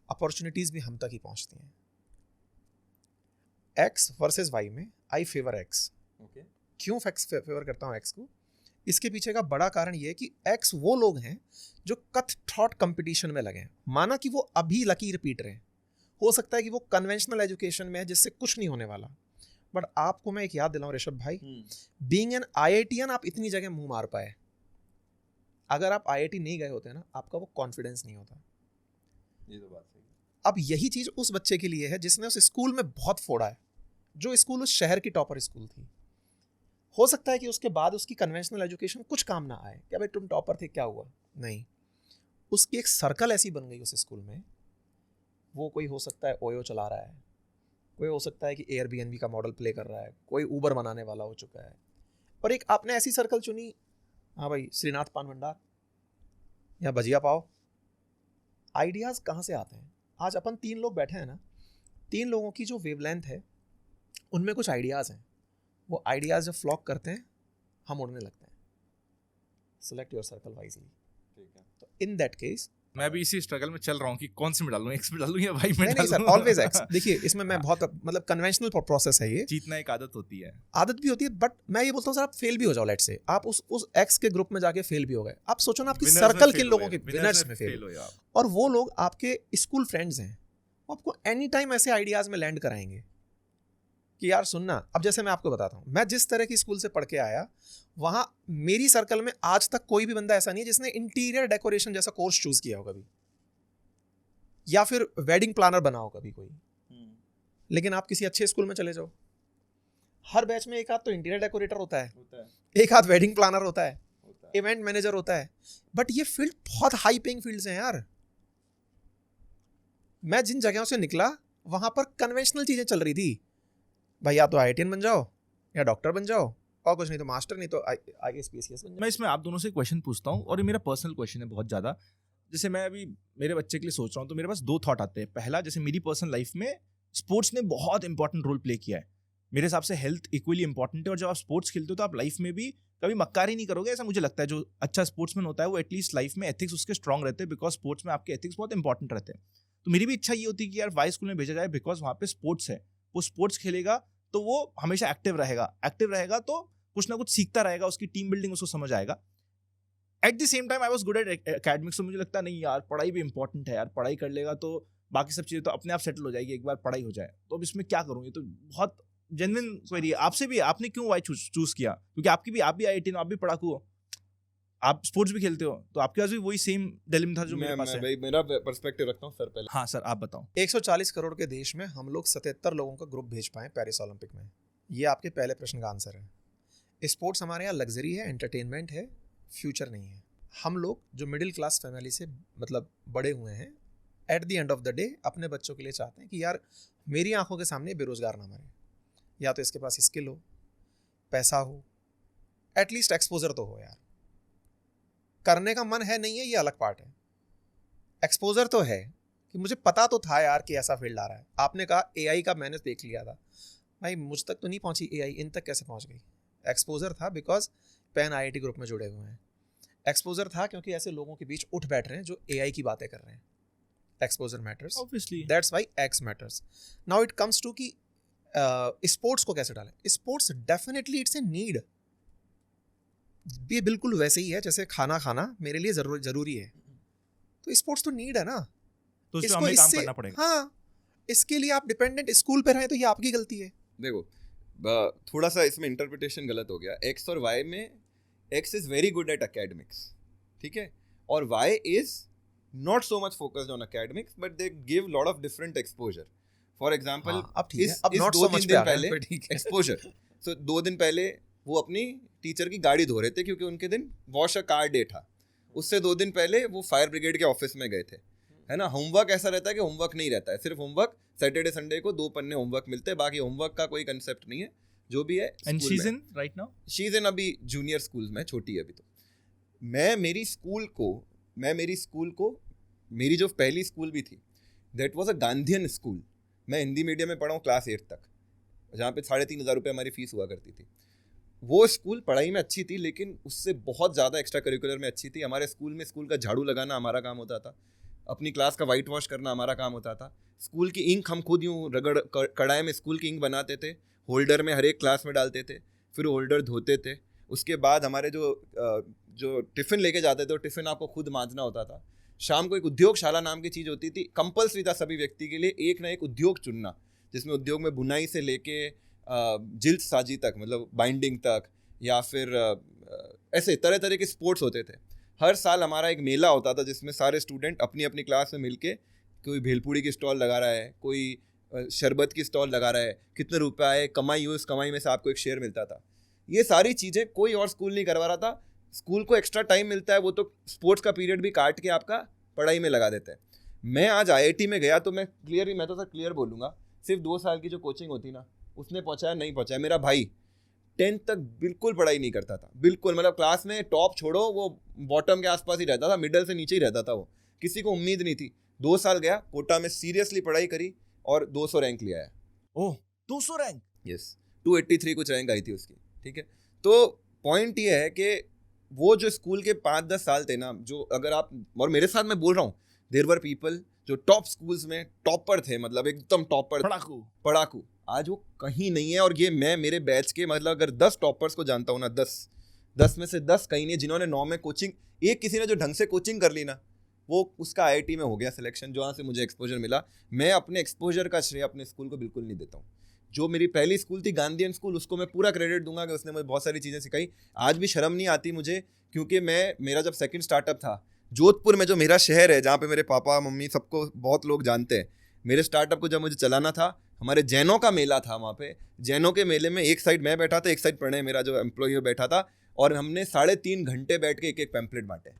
अपॉर्चुनिटीज़ भी हम तक ही पहुँचती हैं। एक्स वर्सेस वाई में आई फेवर एक्स। क्यों फेवर करता हूँ एक्स को? इसके पीछे का बड़ा कारण ये है कि एक्स वो लोग हैं जो कट थ्रॉट कंपटीशन में लगे हैं। माना कि वो अभी लकीर पीट रहे हैं, हो सकता है कि वो कन्वेंशनल एजुकेशन में है जिससे कुछ नहीं होने वाला। बट आपको मैं एक याद दिलाऊं ऋषभ भाई, बीइंग एन आईआईटीएन आप इतनी जगह मुंह मार पाए, अगर आप IIT नहीं गए होते ना, आपका वो कॉन्फिडेंस नहीं होता। ये तो बात सही है। अब यही चीज़ उस बच्चे के लिए है जिसने उस स्कूल में बहुत फोड़ा है, जो स्कूल उस शहर की टॉपर स्कूल थी। हो सकता है कि उसके बाद उसकी कन्वेंशनल एजुकेशन कुछ काम ना आए, क्या भाई तुम टॉपर थे क्या हुआ, नहीं, उसकी एक सर्कल ऐसी बन गई उस स्कूल में। वो कोई हो सकता है ओयो चला रहा है, कोई हो सकता है कि एयरबीएनबी का मॉडल प्ले कर रहा है, कोई ऊबर बनाने वाला हो चुका है, और एक आपने ऐसी सर्कल चुनी, हाँ भाई श्रीनाथ पान भंडार या भजिया पाव। आइडियाज़ कहाँ से आते हैं? आज अपन 3 लोग बैठे हैं ना, 3 लोगों की जो वेवलेंथ है उनमें कुछ आइडियाज़ हैं, वो आइडियाज़ जब फ्लॉक करते हैं हम उड़ने लगते हैं। Select your circle wisely. ठीक है। तो इन दैट केस मैं भी इसी स्ट्रगल में चल रहा हूँ कि कौन से में डालूं, एक्स में डालूं या वाई में नहीं सर, डालूं। Always x. देखिए इसमें मैं बहुत मतलब कन्वेंशनल प्रोसेस है ये, जीतना एक आदत होती है। आदत भी होती है, बट मैं ये बोलता हूँ सर आप फेल भी हो जाओ, लेट से आप उस एक्स के ग्रुप में जाके फेल भी हो गए, आप सोचो ना आपकी Winners में सर्कल fail किन हो लोगों गए, के winners विनर्स में में फेल, fail हो आप। और वो लोग आपके स्कूल फ्रेंड्स हैं, वो आपको एनी टाइम ऐसे आइडियाज में लैंड कराएंगे कि यार सुनना। अब जैसे मैं आपको बताता हूँ, मैं जिस तरह की स्कूल से पढ़ के आया, वहाँ मेरी सर्कल में आज तक कोई भी बंदा ऐसा नहीं है जिसने इंटीरियर डेकोरेशन जैसा कोर्स चूज किया हो कभी, या फिर वेडिंग प्लानर बना हो कभी कोई। लेकिन आप किसी अच्छे स्कूल में चले जाओ, हर बैच में एक आध तो इंटीरियर डेकोरेटर होता है, एक आध वेडिंग प्लानर होता है, इवेंट मैनेजर होता है, बट ये फील्ड बहुत हाई पेइंग फील्ड्स हैं यार। मैं जिन जगहों से निकला वहां पर कन्वेंशनल चीजें चल रही थी, भाई या तो IITian बन जाओ या डॉक्टर बन जाओ, और कुछ नहीं तो मास्टर, नहीं तो IAS PCS बन जाओ। मैं इसमें आप दोनों से क्वेश्चन पूछता हूँ, और ये मेरा पर्सनल क्वेश्चन है बहुत ज़्यादा। जैसे मैं अभी मेरे बच्चे के लिए सोच रहा हूँ, तो मेरे पास 2 थॉट आते हैं। पहला, जैसे मेरी पर्सनल लाइफ में स्पोर्ट्स ने बहुत इंपॉर्टेंट रोल प्ले किया है। मेरे हिसाब से हेल्थ इक्वली इंपॉर्टेंट है, और जब आप स्पोर्ट्स खेलते हो तो आप लाइफ में भी कभी मक्कारी नहीं करोगे, ऐसा मुझे लगता है। जो अच्छा स्पोर्ट्समैन होता है वो एटलीस्ट लाइफ में एथिक्स उसके स्ट्रॉन्ग रहते हैं, बिकॉज स्पोर्ट्स में आपके एथिक्स बहुत इंपॉर्टेंट रहते हैं। तो मेरी भी इच्छा ये होती है कि यार वाई स्कूल में भेजा जाए, बिकॉज वहाँ पे स्पोर्ट्स है, वो स्पोर्ट्स खेलेगा तो वो हमेशा एक्टिव रहेगा तो कुछ ना कुछ सीखता रहेगा, उसकी टीम बिल्डिंग उसको समझ आएगा। At the same time I was good at academics, तो मुझे लगता नहीं यार पढ़ाई भी इंपॉर्टेंट है यार, पढ़ाई कर लेगा तो बाकी सब चीज़ें तो अपने आप सेटल हो जाएगी, एक बार पढ़ाई हो जाए। तो अब इसमें क्या करूँ, ये तो बहुत जेन्युइन क्वेरी है। आपसे भी, आपने क्यों वाई चूज किया? क्योंकि आप भी IIT, आप भी पढ़ाकू हो, आप स्पोर्ट्स भी खेलते हो, तो आपके पास भी वही सेम डिलेमा था जो मेरे पास है। भाई मेरा पर्सपेक्टिव रखता हूँ सर पहले। हाँ सर, आप बताओ। 140 करोड़ के देश में हम लोग 77 लोगों का ग्रुप भेज पाए पेरिस ओलंपिक में, ये आपके पहले प्रश्न का आंसर है। स्पोर्ट्स हमारे यहाँ लग्जरी है, एंटरटेनमेंट है, फ्यूचर नहीं है। हम लोग जो मिडिल क्लास फैमिली से मतलब बड़े हुए हैं, at the end of the day अपने बच्चों के लिए चाहते हैं कि यार मेरी आंखों के सामने बेरोजगार ना मरे, या तो इसके पास स्किल हो, पैसा हो, एटलीस्ट एक्सपोजर तो हो। यार करने का मन है नहीं है ये अलग पार्ट है, एक्सपोजर तो है कि मुझे पता तो था यार कि ऐसा फील्ड आ रहा है। आपने कहा AI का मैंने देख लिया था, भाई मुझ तक तो नहीं पहुंची AI, इन तक कैसे पहुंच गई? एक्सपोजर था बिकॉज पैन IIT ग्रुप में जुड़े हुए हैं, एक्सपोजर था क्योंकि ऐसे लोगों के बीच उठ बैठ रहे हैं जो AI की बातें कर रहे हैं। Exposure matters, obviously that's why X matters. Now it comes to कि स्पोर्ट्स को कैसे डालें। Sports definitely it's a need, ये बिल्कुल वैसे ही है जैसे खाना मेरे लिए जरूरी है, तो स्पोर्ट्स तो नीड है ना। तो इसमें हमें काम करना पड़ेगा। हाँ, इसके लिए आप डिपेंडेंट स्कूल पे रहे तो ये आपकी गलती है। देखो थोड़ा सा इसमें इंटरप्रिटेशन गलत हो गया। X और Y में X is very good at academics, ठीक है, और Y is not so much focused on academics, but they give lot of different exposure. For example अब ठीक है, अब not दो so much तीन दिन पे आ रहा है, पहले पर ठीक है। एक्सपोजर, सो 2 दिन पहले वो अपनी टीचर की गाड़ी धो रहे थे क्योंकि उनके दिन वॉश अ कार डे था। उससे 2 दिन पहले वो फायर ब्रिगेड के ऑफिस में गए थे, है ना। होमवर्क ऐसा रहता है कि होमवर्क नहीं रहता है, सिर्फ होमवर्क सैटरडे संडे को 2 पन्ने होमवर्क मिलते हैं, बाकी होमवर्क का कोई कंसेप्ट नहीं है। जो भी है and she is in right now, she is in अभी जूनियर स्कूल में, छोटी है अभी। तो मैं मेरी स्कूल को मेरी जो पहली स्कूल भी थी, that was a Gandhian school. मैं हिंदी मीडियम में पढ़ा हूँ क्लास 8 तक, जहाँ पे 3,500 रुपये हमारी फीस हुआ करती थी। वो स्कूल पढ़ाई में अच्छी थी, लेकिन उससे बहुत ज़्यादा एक्स्ट्रा करिकुलर में अच्छी थी। हमारे स्कूल में स्कूल का झाड़ू लगाना हमारा काम होता था, अपनी क्लास का वाइट वॉश करना हमारा काम होता था। स्कूल की इंक हम खुद यूँ रगड़ कढ़ाई में स्कूल की इंक बनाते थे, होल्डर में हर एक क्लास में डालते थे, फिर होल्डर धोते थे। उसके बाद हमारे जो टिफ़िन लेके जाते थे, वो टिफ़िन आपको खुद मांजना होता था। शाम को एक उद्योगशाला नाम की चीज़ होती थी, कंपल्सरी था सभी व्यक्ति के लिए एक ना एक उद्योग चुनना, जिसमें उद्योग में बुनाई से लेके जिल्द साजी तक, मतलब बाइंडिंग तक, या फिर ऐसे तरह तरह के स्पोर्ट्स होते थे। हर साल हमारा एक मेला होता था जिसमें सारे स्टूडेंट अपनी अपनी क्लास में मिलके, कोई भेलपूड़ी की स्टॉल लगा रहा है, कोई शरबत की स्टॉल लगा रहा है, कितने रुपए आए, कमाई हुई, उस कमाई में से आपको एक शेयर मिलता था। ये सारी चीज़ें कोई और स्कूल नहीं करवा रहा था। स्कूल को एक्स्ट्रा टाइम मिलता है, वो तो स्पोर्ट्स का पीरियड भी काट के आपका पढ़ाई में लगा देते हैं। मैं आज IIT में गया तो मैं तो सर क्लियर बोलूँगा, सिर्फ 2 साल की जो कोचिंग होती ना, उसने पहुँचाया नहीं पहुँचाया। मेरा भाई 10th तक बिल्कुल पढ़ाई नहीं करता था, बिल्कुल, मतलब क्लास में टॉप छोड़ो, वो बॉटम के आसपास ही रहता था, मिडल से नीचे ही रहता था। वो किसी को उम्मीद नहीं थी। 2 साल गया, कोटा में सीरियसली पढ़ाई करी और 200 रैंक लिया है। ओह 200 रैंक? यस, 283 कुछ रैंक आई थी उसकी, ठीक है। तो पॉइंट ये है कि वो जो स्कूल के 5-10 साल थे ना, जो अगर आप, और मेरे साथ मैं बोल रहा हूँ, देयर वर पीपल जो टॉप स्कूल्स में टॉपर थे, मतलब एकदम टॉपर, पढ़ाकू, आज वो कहीं नहीं है। और ये मैं मेरे बैच के, मतलब अगर 10 टॉपर्स को जानता हूँ ना, 10 में से 10 कहीं नहीं, जिन्होंने 9 में कोचिंग, एक किसी ने जो ढंग से कोचिंग कर ली ना, वो उसका IIT में हो गया सिलेक्शन, जहाँ से मुझे एक्सपोजर मिला। मैं अपने एक्सपोजर का श्रेय अपने स्कूल को बिल्कुल नहीं देता हूँ। जो मेरी पहली स्कूल थी गांधीयन स्कूल, उसको मैं पूरा क्रेडिट दूंगा कि उसने मुझे बहुत सारी चीज़ें सिखाई। आज भी शर्म नहीं आती मुझे, क्योंकि मेरा जब सेकंड स्टार्टअप था जोधपुर में, जो मेरा शहर है, जहाँ पे मेरे पापा मम्मी सबको बहुत लोग जानते हैं, मेरे स्टार्टअप को जब मुझे चलाना था, हमारे जैनों का मेला था वहाँ पे। जैनों के मेले में एक साइड मैं बैठा था, एक साइड प्रणय मेरा जो एम्प्लॉय बैठा था, और हमने 3.5 घंटे बैठ के एक पैम्पलेट बांटे।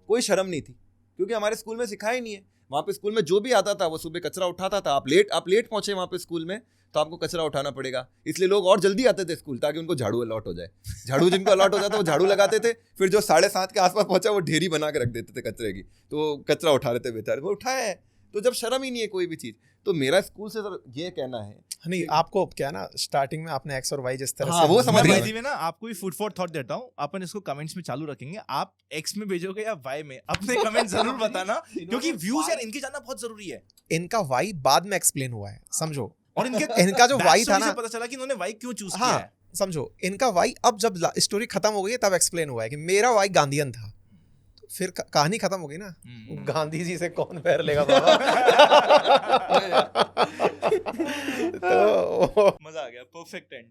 कोई शर्म नहीं थी, क्योंकि हमारे स्कूल में सिखाया ही नहीं है। वहाँ पे स्कूल में जो भी आता था वो सुबह कचरा उठाता था। आप लेट पहुंचे वहाँ पे स्कूल में, तो आपको कचरा उठाना पड़ेगा, इसलिए लोग और जल्दी आते थे स्कूल, ताकि उनको झाड़ू अलॉट हो जाए। झाड़ू जिनको अलॉट हो जाता वो झाड़ू लगाते थे, फिर जो 7:30 के आसपास पहुंचा वो ढेरी बना के रख देते थे कचरे की, तो कचरा उठा लेते बेचारे, वो उठाया है। तो जब शर्म ही नहीं है कोई भी चीज़, तो मेरा स्कूल से सर ये कहना है। नहीं, आपको क्या ना, स्टार्टिंग में आपने X और Y जिस तरह हाँ, से वो समझ मैं ना आपको भी फूड फॉर थॉट देता हूँ, अपन इसको कमेंट्स में चालू रखेंगे। आप X में भेजोगे या Y में, अपने कमेंट जरूर बताना, क्योंकि व्यूज यार इनके जानना बहुत जरूरी है। इनका Y बाद में एक्सप्लेन हुआ है, समझो। और इनका जो Y था ना, पता चला कि इन्होंने Y क्यों चूज किया हाँ, है। समझो, इनका Y अब जब स्टोरी खत्म हो गई है तब एक्सप्लेन हुआ है कि मेरा Y गांधीयन था। तो फिर कहानी खत्म हो गई ना, गांधी जी से कौन पैर लेगा बाबा। तो मजा आ गया, परफेक्ट एंड।